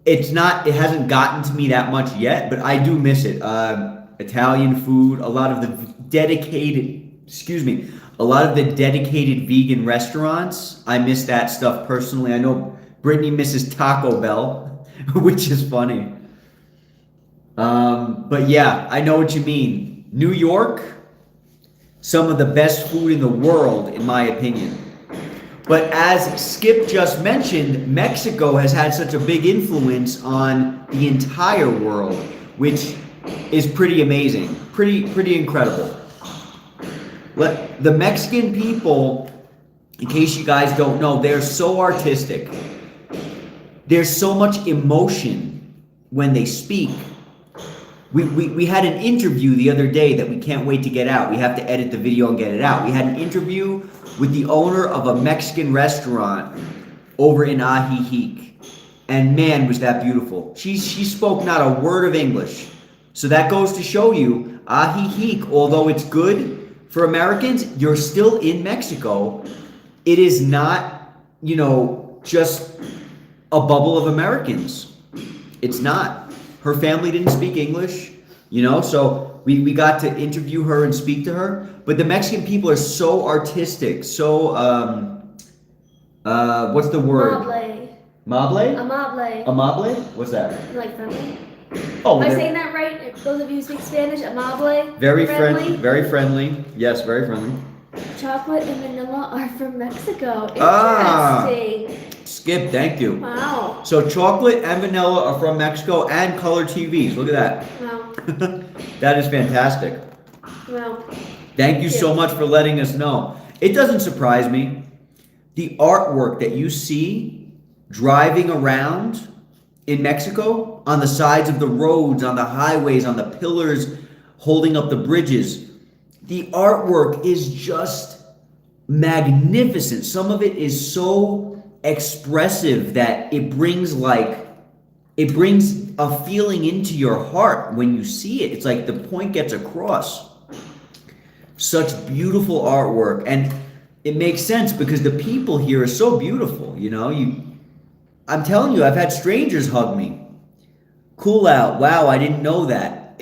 It hasn't gotten to me that much yet, but I do miss it. Italian food, a lot of the dedicated vegan restaurants. I miss that stuff personally. I know Brittany misses Taco Bell, which is funny. But yeah, I know what you mean. New York, some of the best food in the world, in my opinion. But as Skip just mentioned, Mexico has had such a big influence on the entire world, which is pretty amazing, pretty incredible. The Mexican people, in case you guys don't know, they're so artistic. There's so much emotion when they speak. We had an interview the other day that we can't wait to get out. We have to edit the video and get it out. We had an interview with the owner of a Mexican restaurant over in Ajijic. And man, was that beautiful. She spoke not a word of English. So that goes to show you, Ajijic, although it's good for Americans, you're still in Mexico. It is not, just a bubble of Americans. It's not. Her family didn't speak English, so we got to interview her and speak to her. But the Mexican people are so artistic, so, what's the word? Mable. Amable. Amable? What's that? Like friendly? Oh, am I saying that right? If those of you who speak Spanish, amable? Very friendly. Very friendly. Yes, very friendly. Chocolate and vanilla are from Mexico. Interesting. Skip, thank you. Wow. So chocolate and vanilla are from Mexico and color TVs. Look at that. Wow. That is fantastic. Wow. Thank you so much for letting us know. It doesn't surprise me. The artwork that you see driving around in Mexico, on the sides of the roads, on the highways, on the pillars holding up the bridges, the artwork is just magnificent. Some of it is so expressive that it brings a feeling into your heart when you see it. It's like the point gets across. Such beautiful artwork, and it makes sense because the people here are so beautiful. I'm telling you, I've had strangers hug me. Cool out. Wow, I didn't know that.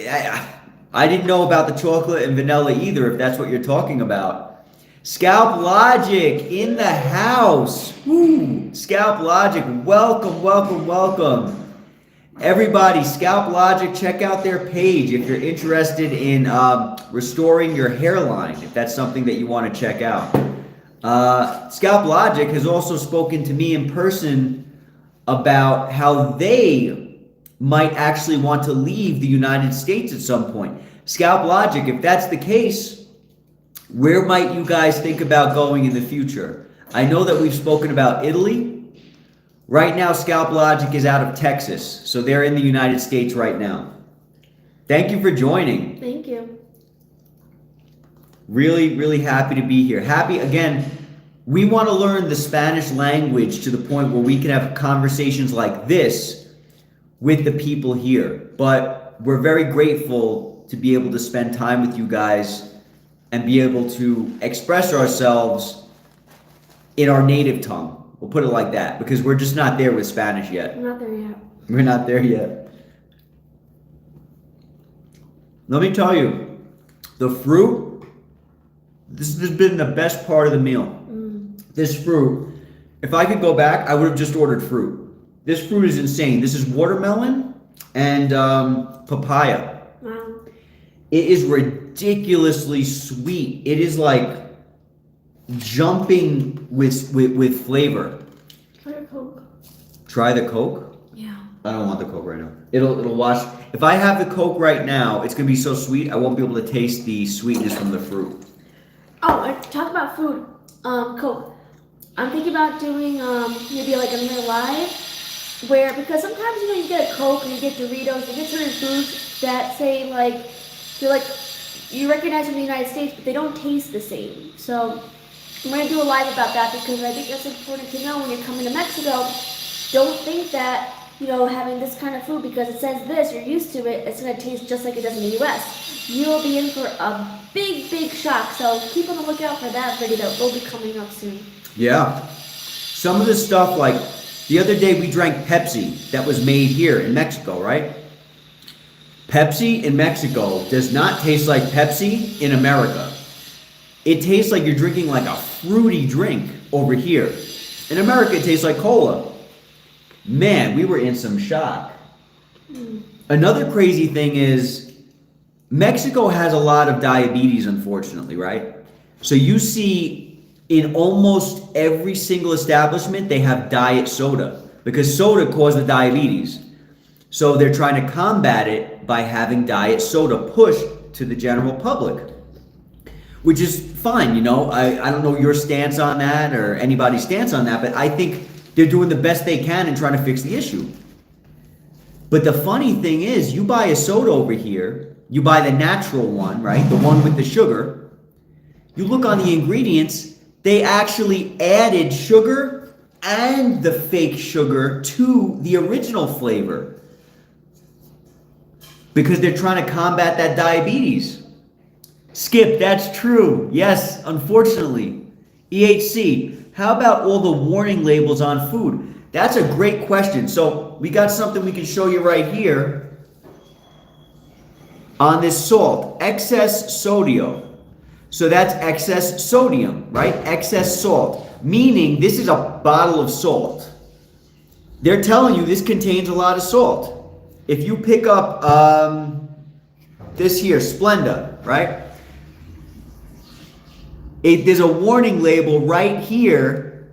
I didn't know about the chocolate and vanilla either, if that's what you're talking about. Scalp Logic in the house. Woo! Scalp Logic, welcome. Everybody, Scalp Logic, check out their page if you're interested in restoring your hairline, if that's something that you want to check out. Scalp Logic has also spoken to me in person about how they might actually want to leave the United States at some point. Scalp Logic, if that's the case, Where might you guys think about going in the future? I know that we've spoken about Italy. Right now, Scalp Logic is out of Texas, so they're in the United States right now. Thank you for joining. Thank you. Really, really happy to be here. Happy, again, we want to learn the Spanish language to the point where we can have conversations like this with the people here. But we're very grateful to be able to spend time with you guys and be able to express ourselves in our native tongue. We'll put it like that, because we're just not there with Spanish yet. I'm not there yet. We're not there yet. Let me tell you, the fruit, this has been the best part of the meal. This fruit, if I could go back, I would have just ordered fruit. This fruit is insane. This is watermelon and papaya. Wow. It is ridiculously sweet. It is like jumping with flavor. Try a Coke. Try the Coke? Yeah. I don't want the Coke right now. It'll wash. If I have the Coke right now, it's gonna be so sweet I won't be able to taste the sweetness from the fruit. Oh, and talk about food. Coke. I'm thinking about doing maybe like another live where, because sometimes you get a Coke and you get Doritos, you get certain foods that say like they're like you recognize them in the United States, but they don't taste the same. So I'm gonna do a live about that because I think that's important to know when you're coming to Mexico. Don't think that having this kind of food because it says this, you're used to it, it's gonna taste just like it does in the U.S. You'll be in for a big shock. So keep on the lookout for that video that will be coming up soon. Yeah. Some of the stuff, like the other day we drank Pepsi that was made here in Mexico, right? Pepsi in Mexico does not taste like Pepsi in America. It tastes like you're drinking like a fruity drink over here. In America, it tastes like cola. Man, we were in some shock. Another crazy thing is Mexico has a lot of diabetes, unfortunately, right? So you see in almost every single establishment, they have diet soda because soda causes the diabetes. So they're trying to combat it by having diet soda pushed to the general public, which is fine. I don't know your stance on that or anybody's stance on that, but I think they're doing the best they can in trying to fix the issue. But the funny thing is, you buy a soda over here, you buy the natural one, right? The one with the sugar. You look on the ingredients, they actually added sugar and the fake sugar to the original flavor because they're trying to combat that diabetes. Skip, that's true. Yes, unfortunately. EHC. How about all the warning labels on food? That's a great question. So we got something we can show you right here on this salt. Excess sodium. So that's excess sodium, right? Excess salt. Meaning this is a bottle of salt. They're telling you this contains a lot of salt. If you pick up this here, Splenda, right? There's a warning label right here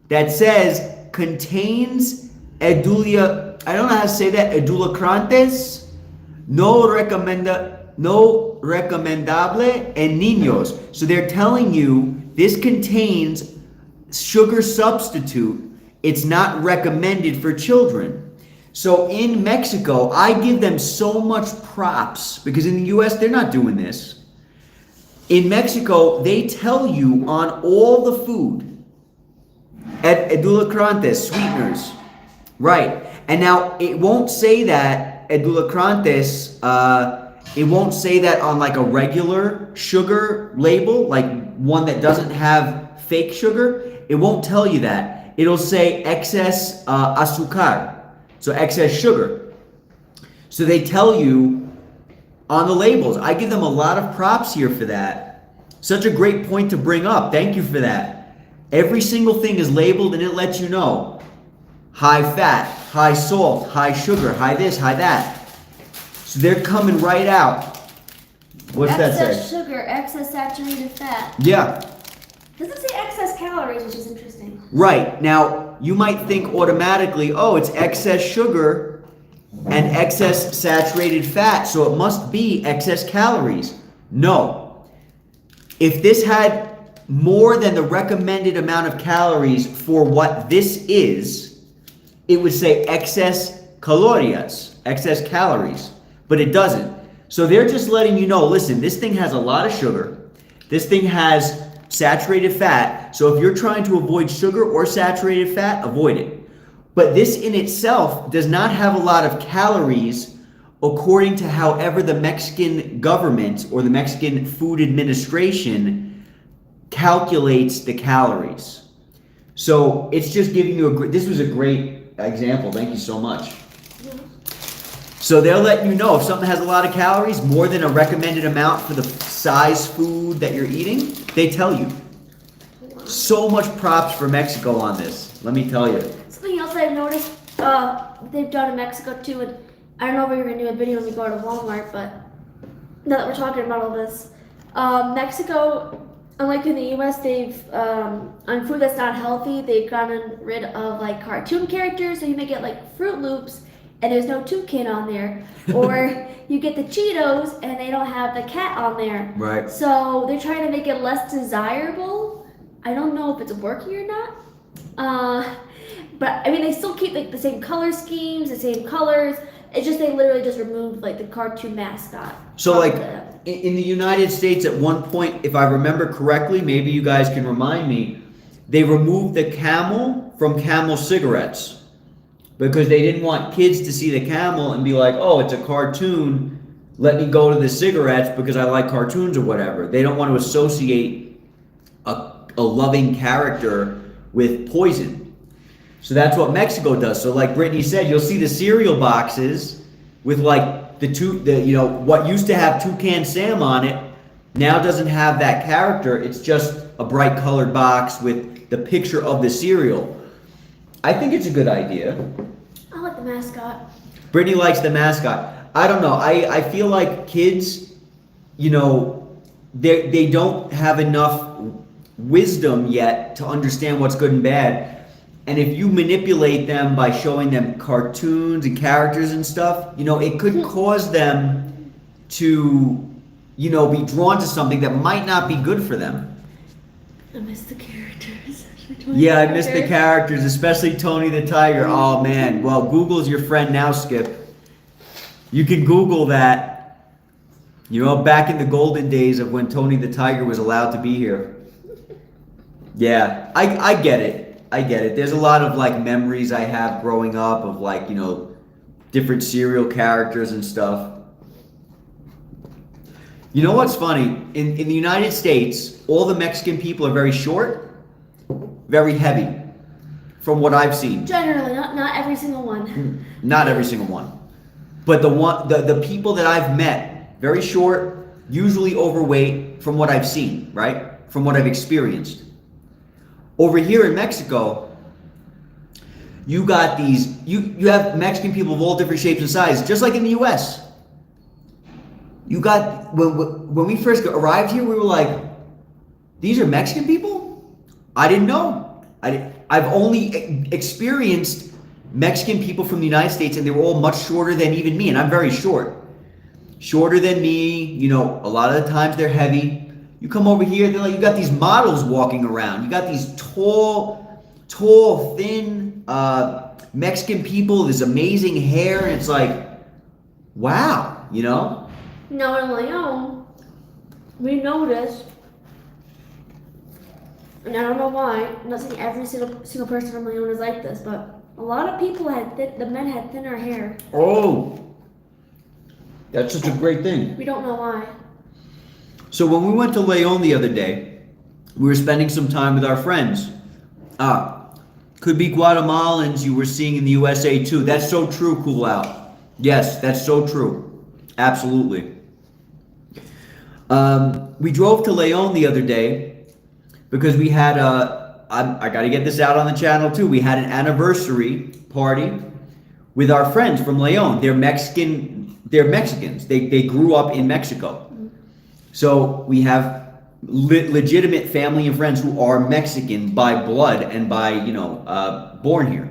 that says contains I don't know how to say that, edulcorantes, no recomendable en niños. So they're telling you this contains sugar substitute. It's not recommended for children. So in Mexico, I give them so much props because in the US, they're not doing this. In Mexico, they tell you on all the food, edulcorantes, sweeteners, right? And now it won't say that edulcorantes, it won't say that on like a regular sugar label, like one that doesn't have fake sugar. It won't tell you that. It'll say excess azúcar, so excess sugar. So they tell you on the labels. I give them a lot of props here for that. Such a great point to bring up. Thank you for that. Every single thing is labeled and it lets you know. High fat, high salt, high sugar, high this, high that. So they're coming right out. What's that say? Excess sugar, excess saturated fat. Yeah. Doesn't say excess calories, which is interesting. Right. Now, you might think automatically, oh, it's excess sugar and excess saturated fat, so it must be excess calories. No. if this had more than the recommended amount of calories for what this is, it would say excess calorías, excess calories, but it doesn't. So they're just letting you know, listen, this thing has a lot of sugar. This thing has saturated fat. So if you're trying to avoid sugar or saturated fat, avoid it. But this in itself does not have a lot of calories according to however the Mexican government or the Mexican Food Administration calculates the calories. So it's just giving you this was a great example. Thank you so much. So they'll let you know if something has a lot of calories, more than a recommended amount for the size food that you're eating, they tell you. So much props for Mexico on this, let me tell you. Something else I've noticed they've done in Mexico too, and I don't know if we're going to do a video when we go to Walmart, but now that we're talking about all this, Mexico, unlike in the US, they've, on food that's not healthy, they've gotten rid of like cartoon characters, so you may get like Fruit Loops, and there's no toucan on there. Or you get the Cheetos and they don't have the cat on there. Right. So they're trying to make it less desirable. I don't know if it's working or not. But I mean, they still keep like the same color schemes, the same colors. It's just they literally just removed like the cartoon mascot. So like in the United States at one point, if I remember correctly, maybe you guys can remind me, they removed the camel from Camel cigarettes. Because they didn't want kids to see the camel and be like, oh, it's a cartoon, let me go to the cigarettes because I like cartoons or whatever. They don't want to associate a loving character with poison. So that's what Mexico does. So like Brittany said, you'll see the cereal boxes with like what used to have Toucan Sam on it, now doesn't have that character. It's just a bright colored box with the picture of the cereal. I think it's a good idea. I like the mascot. Brittany likes the mascot. I don't know. I feel like kids, they don't have enough wisdom yet to understand what's good and bad. And if you manipulate them by showing them cartoons and characters and stuff, it could cause them to, be drawn to something that might not be good for them. I miss the characters. Yeah, I miss the characters, especially Tony the Tiger. Oh man, well, Google's your friend now, Skip. You can Google that. Back in the golden days of when Tony the Tiger was allowed to be here. Yeah, I get it. I get it. There's a lot of like memories I have growing up of like, different cereal characters and stuff. You know what's funny? In the United States, all the Mexican people are very short. Very heavy, from what I've seen. Generally, not every single one. Not every single one, but the people that I've met, very short, usually overweight, from what I've seen, right? From what I've experienced. Over here in Mexico, you got you have Mexican people of all different shapes and sizes, just like in the U.S. You got when we first arrived here, we were like, these are Mexican people? I didn't know. I've only experienced Mexican people from the United States, and they were all much shorter than even me, and I'm very short. Shorter than me, a lot of the times they're heavy. You come over here, they're like, you got these models walking around. You got these tall, thin Mexican people, this amazing hair, and it's like, wow, No, in Leon, we noticed. And I don't know why. I'm not saying every single person from Leon is like this, but a lot of people the men had thinner hair. Oh, that's such a great thing. We don't know why. So when we went to Leon the other day, we were spending some time with our friends. Could be Guatemalans you were seeing in the USA too. That's so true, Cool Out. Yes, that's so true. Absolutely. We drove to Leon the other day because we had I got to get this out on the channel too. We had an anniversary party with our friends from Leon. They're Mexican. They're Mexicans. They grew up in Mexico. So we have legitimate family and friends who are Mexican by blood and by born here.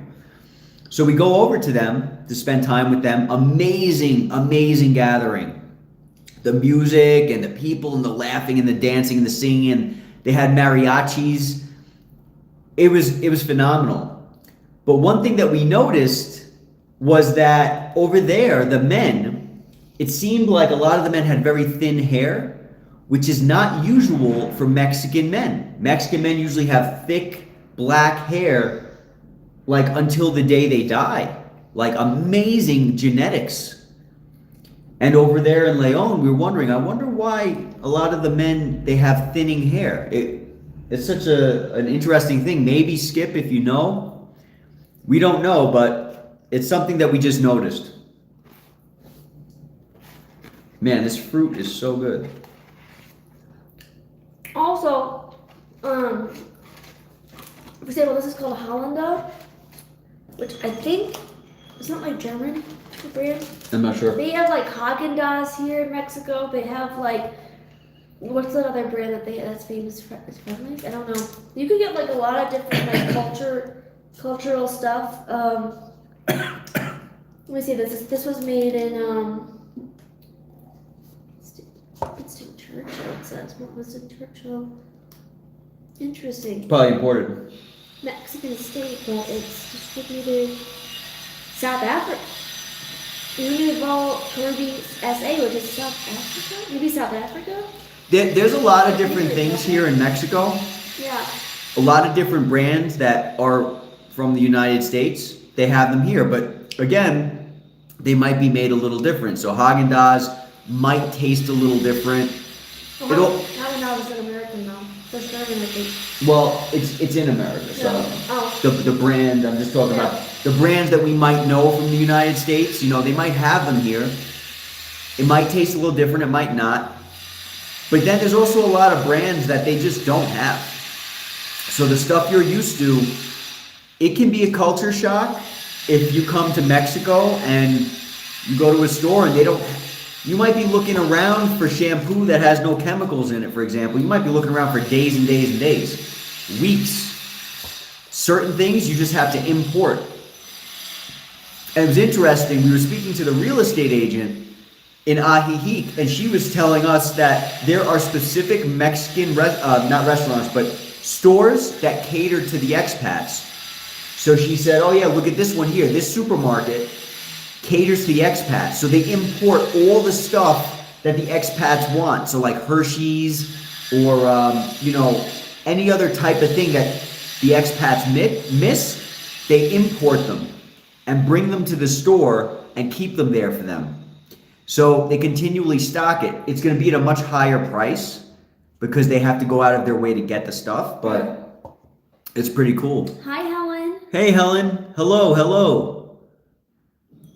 So we go over to them to spend time with them. Amazing gathering. the music and the people and the laughing and the dancing and the singing. And they had mariachis. It was phenomenal. But one thing that we noticed was that over there, the men, it seemed like a lot of the men had very thin hair, which is not usual for Mexican men. Mexican men usually have thick black hair, like until the day they die. Like amazing genetics. And over there in Leon, we were wondering, I wonder why a lot of the men, they have thinning hair. It's such an interesting thing. Maybe Skip, if you know. We don't know, but it's something that we just noticed. Man, this fruit is so good. Also, for example, this is called Hollander, which I think it's not like German brand. I'm not sure. They have like Haagen-Dazs here in Mexico. They have like, what's that other brand that's famous for? Is Friendly's? I don't know. You could get like a lot of different like cultural stuff. Let me see. This was made in Winston Churchill. It says what was in Churchill? Interesting. Probably imported. Mexican state, but it's distributed South Africa. Unival Kirby SA, which is South Africa? Maybe South Africa? There's a lot of different things here in Mexico. Yeah. A lot of different brands that are from the United States. They have them here, but again, they might be made a little different. So Haagen-Dazs might taste a little different. Well, Haagen-Dazs is an American though. That's German, I think. Well, it's in America, so Yeah. Oh. the brand I'm just talking about, the brands that we might know from the United States, you know, they might have them here. It might taste a little different, it might not. But then there's also a lot of brands that they just don't have. So the stuff you're used to, it can be a culture shock if you come to Mexico and you go to a store and they don't. You might be looking around for shampoo that has no chemicals in it, for example. You might be looking around for days and days and days, weeks. Certain things you just have to import. And it was interesting, we were speaking to the real estate agent in Ajijic, and she was telling us that there are specific Mexican, not restaurants, but stores that cater to the expats. So she said, oh yeah, look at this one here, this supermarket caters to the expats. So they import all the stuff that the expats want. So like Hershey's or, you know, any other type of thing that the expats miss, they import them and bring them to the store and keep them there for them. So they continually stock it. It's going to be at a much higher price because they have to go out of their way to get the stuff, but it's pretty cool. Hi, Helen. Hey, Helen. Hello, hello.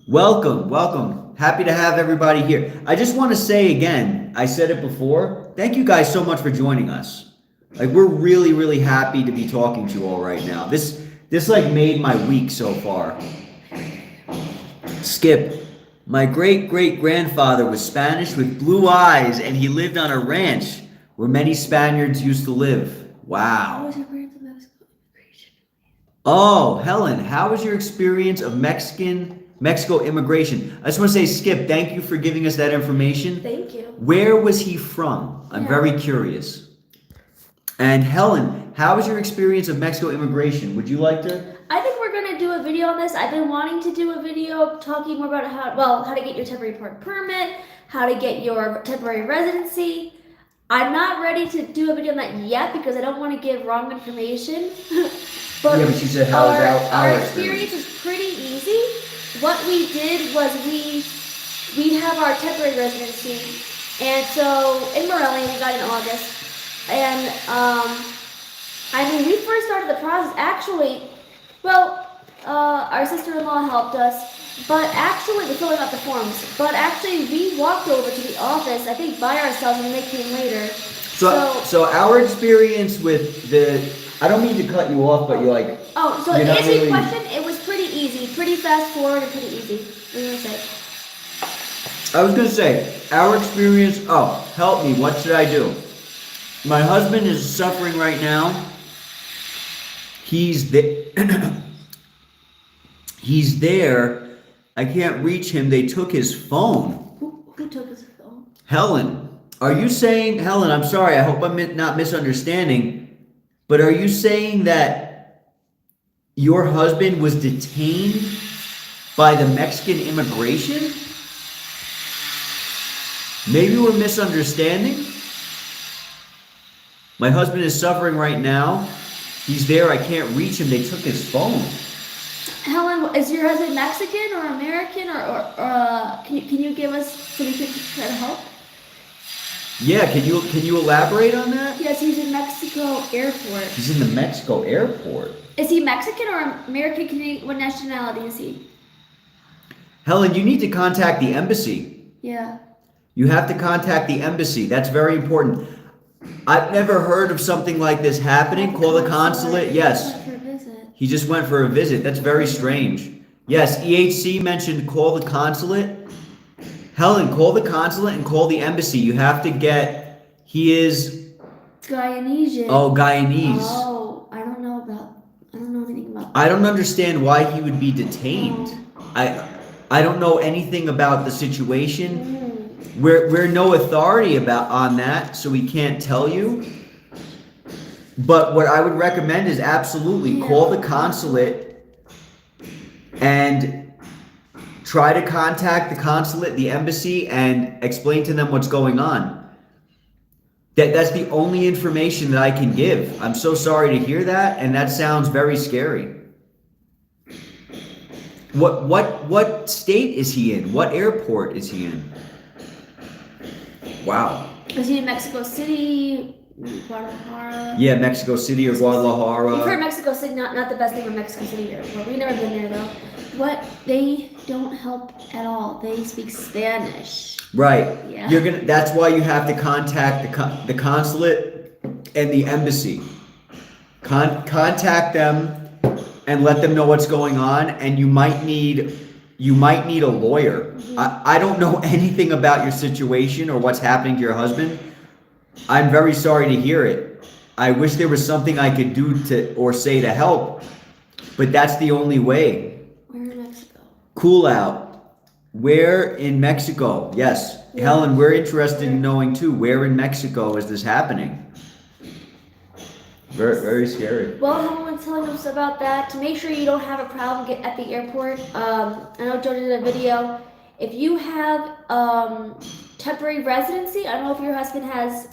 Welcome, welcome. Happy to have everybody here. I just want to say again, I said it before, thank you guys so much for joining us. Like, we're really, really happy to be talking to you all right now. This like made my week so far. Skip, my great-great-grandfather was Spanish with blue eyes, and he lived on a ranch where many Spaniards used to live. Wow. How was your parents in Mexico immigration? Oh, Helen, how was your experience of Mexico immigration? I just want to say, Skip, thank you for giving us that information. Thank you. Where was he from? I'm very curious. And Helen, how was your experience of Mexico immigration? Would you like to? I think we're gonna do a video on this. I've been wanting to do a video talking more about how to get your temporary park permit, how to get your temporary residency. I'm not ready to do a video on that yet because I don't want to give wrong information. But Yeah, but she said, how was our experience is pretty easy. What we did was we have our temporary residency, and so in Morelia we got in August, and I mean we first started the process actually. Well, our sister-in-law helped us, but actually we're filling out the forms. But actually we walked over to the office, I think by ourselves, and they came later. So our experience with I don't mean to cut you off, but you're like. Oh, so to answer your question, it was pretty easy, pretty fast forward, and pretty easy. What are you gonna say? I was gonna say, our experience, help me, what should I do? My husband is suffering right now. He's there. I can't reach him. They took his phone. Who took his phone? Helen, are you saying, Helen, I'm sorry, I hope I'm not misunderstanding, but are you saying that your husband was detained by the Mexican immigration? Maybe we're misunderstanding. My husband is suffering right now. He's there, I can't reach him, they took his phone. Helen, is your husband Mexican or American or can you give us so we can try to help? Yeah, can you elaborate on that? Yes, he's in Mexico airport. He's in the Mexico airport. Is he Mexican or American? Canadian? What nationality is he? Helen, you need to contact the embassy. Yeah. You have to contact the embassy. That's very important. I've never heard of something like this happening. Call the consulate. Yes. For a visit. He just went for a visit. That's very strange. Yes, EHC mentioned call the consulate. Helen, call the consulate and call the embassy. You have to get, he is... Guyanese. Oh, Guyanese. Oh, I don't know anything about that. I don't understand why he would be detained. I don't know anything about the situation. We're no authority on that, so we can't tell you. But what I would recommend is absolutely call the consulate and try to contact the consulate, the embassy, and explain to them what's going on. That's the only information that I can give. I'm so sorry to hear that, and that sounds very scary. What state is he in? What airport is he in? Wow. Is he in Mexico City, Guadalajara? Yeah, Mexico City or Guadalajara. We've heard Mexico City, not the best thing for Mexico City airport. We've never been there though. What? They don't help at all. They speak Spanish. Right. Yeah. That's why you have to contact the consulate and the embassy. Contact them and let them know what's going on, and you might need a lawyer. I don't know anything about your situation or what's happening to your husband. I'm very sorry to hear it. I wish there was something I could do or say to help, but that's the only way. Where in Mexico? Cool out. Where in Mexico? Yes. Yeah. Helen, we're interested in knowing too, where in Mexico is this happening? Very, very scary. Well, Helen's telling us about that. To make sure you don't have a problem at the airport, I know Joe did a video. If you have temporary residency, I don't know if your husband has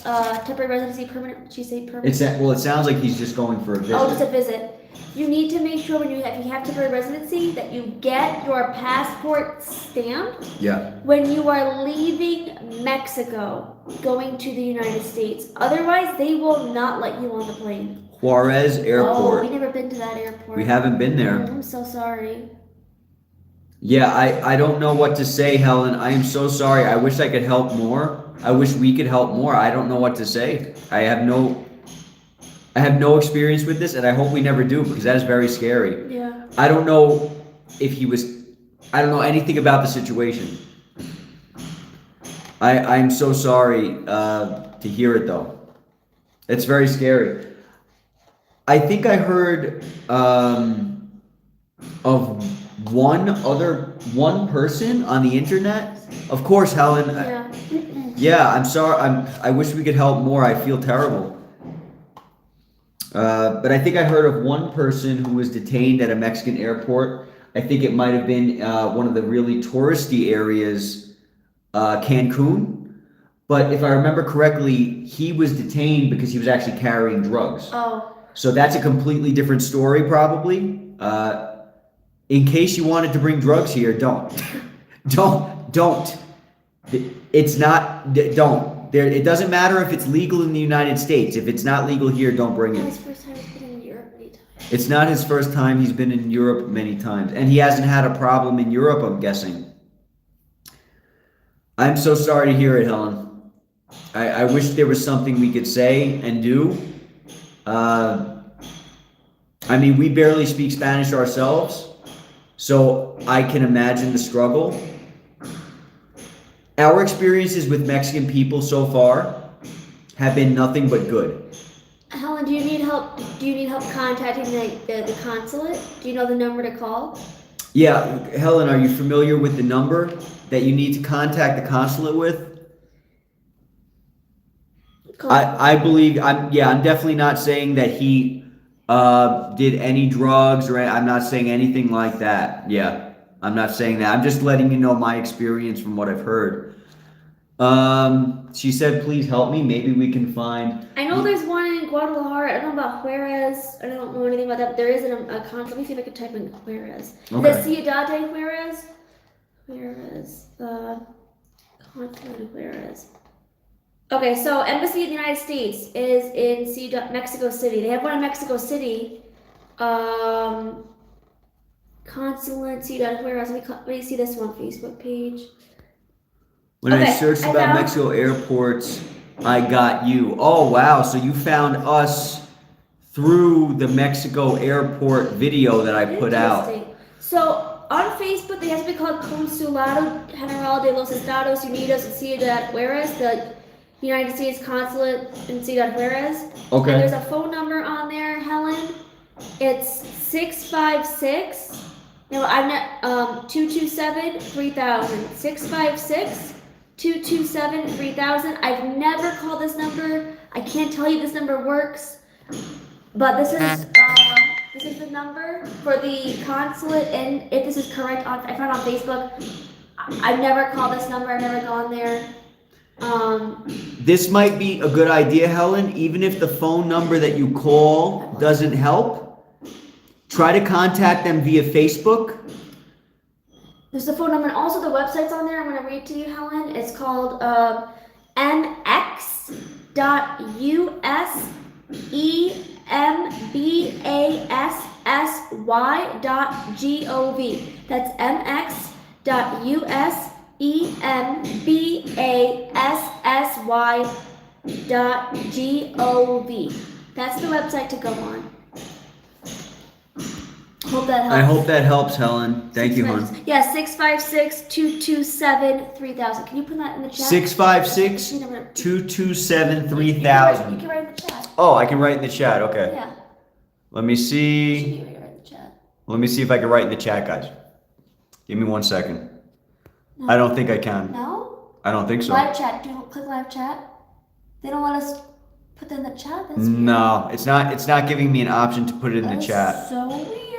temporary residency, permanent. Did you say permanent? It sounds like he's just going for a visit. Oh, just a visit. You need to make sure if you have temporary residency that you get your passport stamped. Yeah. When you are leaving Mexico, going to the United States. Otherwise, they will not let you on the plane. Juarez Airport. Oh, we've never been to that airport. We haven't been there. I'm so sorry. Yeah, I don't know what to say, Helen. I am so sorry. I wish I could help more. I wish we could help more. I don't know what to say. I have no experience with this, and I hope we never do, because that is very scary. Yeah. I don't know I don't know anything about the situation. I'm so sorry to hear it, though. It's very scary. I think I heard of one person on the internet. Of course, Helen. Yeah. Yeah, I'm sorry. I wish we could help more. I feel terrible. But I think I heard of one person who was detained at a Mexican airport. I think it might have been one of the really touristy areas, Cancun. But if I remember correctly, he was detained because he was actually carrying drugs. Oh. So that's a completely different story, probably. In case you wanted to bring drugs here, don't. Don't. It's not, don't. It doesn't matter if it's legal in the United States. If it's not legal here, don't bring it. His first time he's been in Europe many times. It's not his first time. He's been in Europe many times. And he hasn't had a problem in Europe, I'm guessing. I'm so sorry to hear it, Helen. I wish there was something we could say and do. I mean, we barely speak Spanish ourselves, so I can imagine the struggle. Our experiences with Mexican people so far have been nothing but good. Helen, do you need help? Do you need help contacting the consulate? Do you know the number to call? Yeah, Helen, are you familiar with the number that you need to contact the consulate with? I believe I'm definitely not saying that he did any drugs I'm not saying anything like that. Yeah, I'm not saying that. I'm just letting you know my experience from what I've heard. She said, please help me. Maybe we can find. I know there's one in Guadalajara. I don't know about Juarez. I don't know anything about that. But there is a con. Let me see if I can type in Juarez. Okay. Is it Ciudad de Juarez? Juarez. Consulate of Juarez. Okay, so Embassy of the United States is in Mexico City. They have one in Mexico City. Consulate Ciudad Juarez. Let me see this one Facebook page. When I Okay, searched about found- Mexico airports, I got you. Oh, wow. So you found us through the Mexico airport video that I put out. Interesting. So on Facebook, they have something called Consulado General de los Estados Unidos in Ciudad Juarez, the United States Consulate in Ciudad Juarez. Okay. And there's a phone number on there, Helen. It's 656. No, I'm not. 227-3000. 656-227-3000. I've never called this number. I can't tell you this number works, but this is the number for the consulate. And if this is correct, I found on Facebook. I've never called this number. I've never gone there. This might be a good idea, Helen. Even if the phone number that you call doesn't help, try to contact them via Facebook. There's the phone number and also the website's on there. I'm going to read to you, Helen. It's called mx.usembassy.gov. That's mx.usembassy.gov. That's the website to go on. Hope that helps. I hope that helps, Helen. Thank you, hon. Yeah, 656-227-3000. Can you put that in the chat? 656-227-3000. You can write in the chat. Oh, I can write in the chat. Okay. Yeah. Let me see. You can write in the chat. Let me see if I can write in the chat, guys. Give me 1 second. No. I don't think I can. No? I don't think so. Live chat. Do you click live chat? They don't let us put that in the chat? That's weird. No, it's not giving me an option to put it in the That's chat. so weird.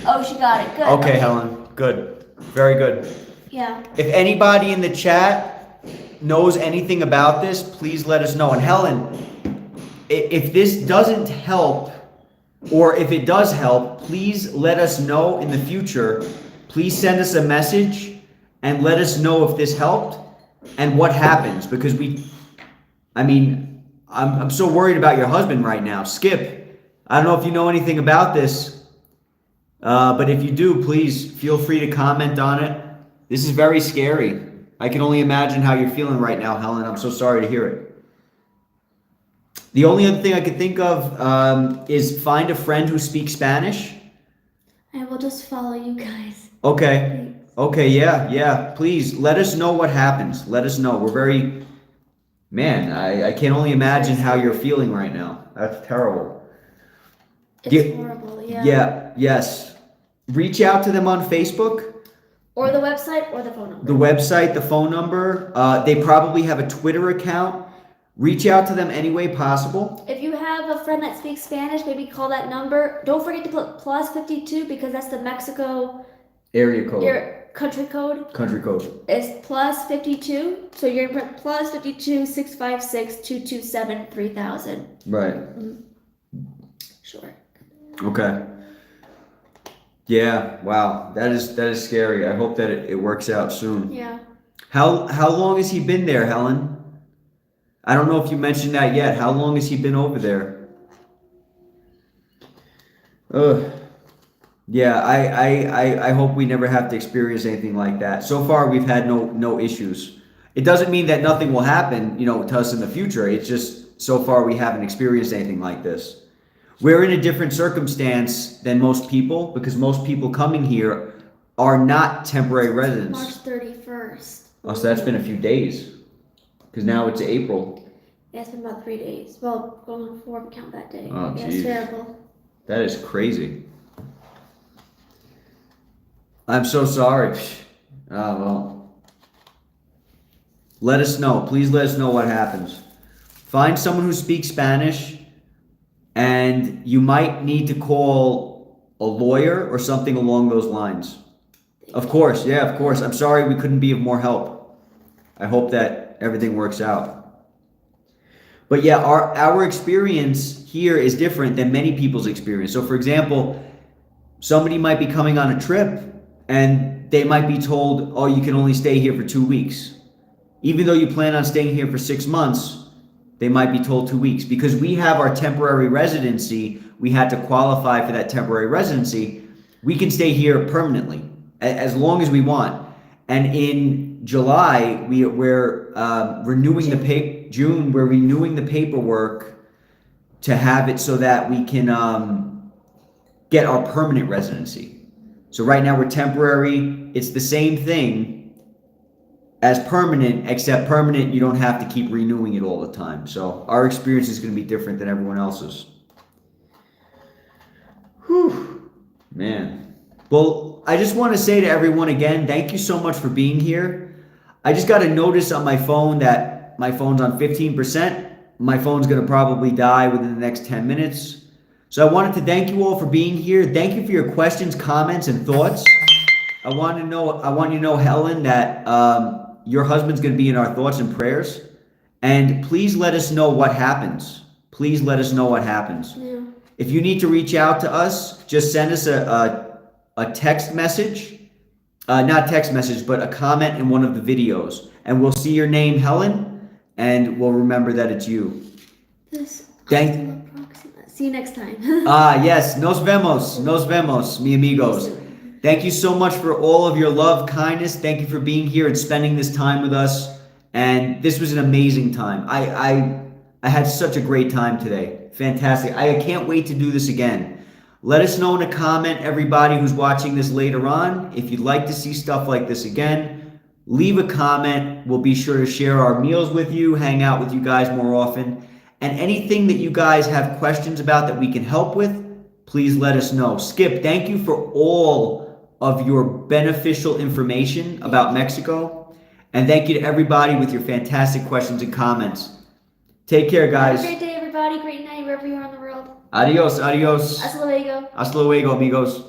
Oh, she got it. Good. Okay, Helen. Good. Very good. Yeah. If anybody in the chat knows anything about this, please let us know. And Helen, if this doesn't help, or if it does help, please let us know in the future. Please send us a message and let us know if this helped and what happens. Because I'm so worried about your husband right now. Skip, I don't know if you know anything about this. But if you do, please feel free to comment on it. This is very scary. I can only imagine how you're feeling right now, Helen. I'm so sorry to hear it. The only other thing I could think of is find a friend who speaks Spanish. I will just follow you guys. Okay. Thanks. Okay, yeah. Please, let us know what happens. Let us know. We're very... Man, I can only imagine how you're feeling right now. That's terrible. It's horrible, yeah. Yeah, yes. Reach out to them on Facebook. Or the website or the phone number. The website, the phone number. They probably have a Twitter account. Reach out to them any way possible. If you have a friend that speaks Spanish, maybe call that number. Don't forget to put +52 because that's the Mexico Area code. country code. Country code. It's +52. So you're gonna put +52 656-227-3000. Right. Sure. Okay. Yeah. Wow. That is scary. I hope that it works out soon. Yeah. How long has he been there, Helen? I don't know if you mentioned that yet. How long has he been over there? Ugh. Yeah, I hope we never have to experience anything like that. So far, we've had no issues. It doesn't mean that nothing will happen, to us in the future. It's just so far we haven't experienced anything like this. We're in a different circumstance than most people because most people coming here are not temporary residents. March 31st. Oh, so that's been a few days because now it's April. Yeah, it's been about 3 days. Well, going on 4 if we count that day. Oh, yeah, geez. it's terrible. That is crazy. I'm so sorry. Oh, well. Let us know. Please let us know what happens. Find someone who speaks Spanish, and you might need to call a lawyer or something along those lines. Of course, yeah, of course. I'm sorry we couldn't be of more help. I hope that everything works out. But yeah, our experience here is different than many people's experience. So for example, somebody might be coming on a trip and they might be told, oh, you can only stay here for 2 weeks. Even though you plan on staying here for 6 months, they might be told 2 weeks. Because we have our temporary residency, we had to qualify for that temporary residency. We can stay here permanently, as long as we want. And in July, we're renewing June, we're renewing the paperwork to have it so that we can get our permanent residency. So right now we're temporary. It's the same thing as permanent, except permanent, you don't have to keep renewing it all the time. So our experience is going to be different than everyone else's. Whew, man. Well, I just want to say to everyone again, thank you so much for being here. I just got a notice on my phone that my phone's on 15%. My phone's going to probably die within the next 10 minutes. So I wanted to thank you all for being here. Thank you for your questions, comments, and thoughts. I want you to know, Helen, that your husband's going to be in our thoughts and prayers. And please let us know what happens. Please let us know what happens. Yeah. If you need to reach out to us, just send us a text message. Not text message, but a comment in one of the videos. And we'll see your name, Helen, and we'll remember that it's you. See you next time. Yes. Nos vemos, mi amigos. Thank you so much for all of your love, kindness. Thank you for being here and spending this time with us. And this was an amazing time. I had such a great time today. Fantastic. I can't wait to do this again. Let us know in a comment, everybody who's watching this later on, if you'd like to see stuff like this again. Leave a comment. We'll be sure to share our meals with you, hang out with you guys more often. And anything that you guys have questions about that we can help with, please let us know. Skip, thank you for all of your beneficial information about Mexico. And thank you to everybody with your fantastic questions and comments. Take care, guys. Have a great day, everybody. Great night, wherever you are in the world. Adios, adios. Hasta luego. Hasta luego, amigos.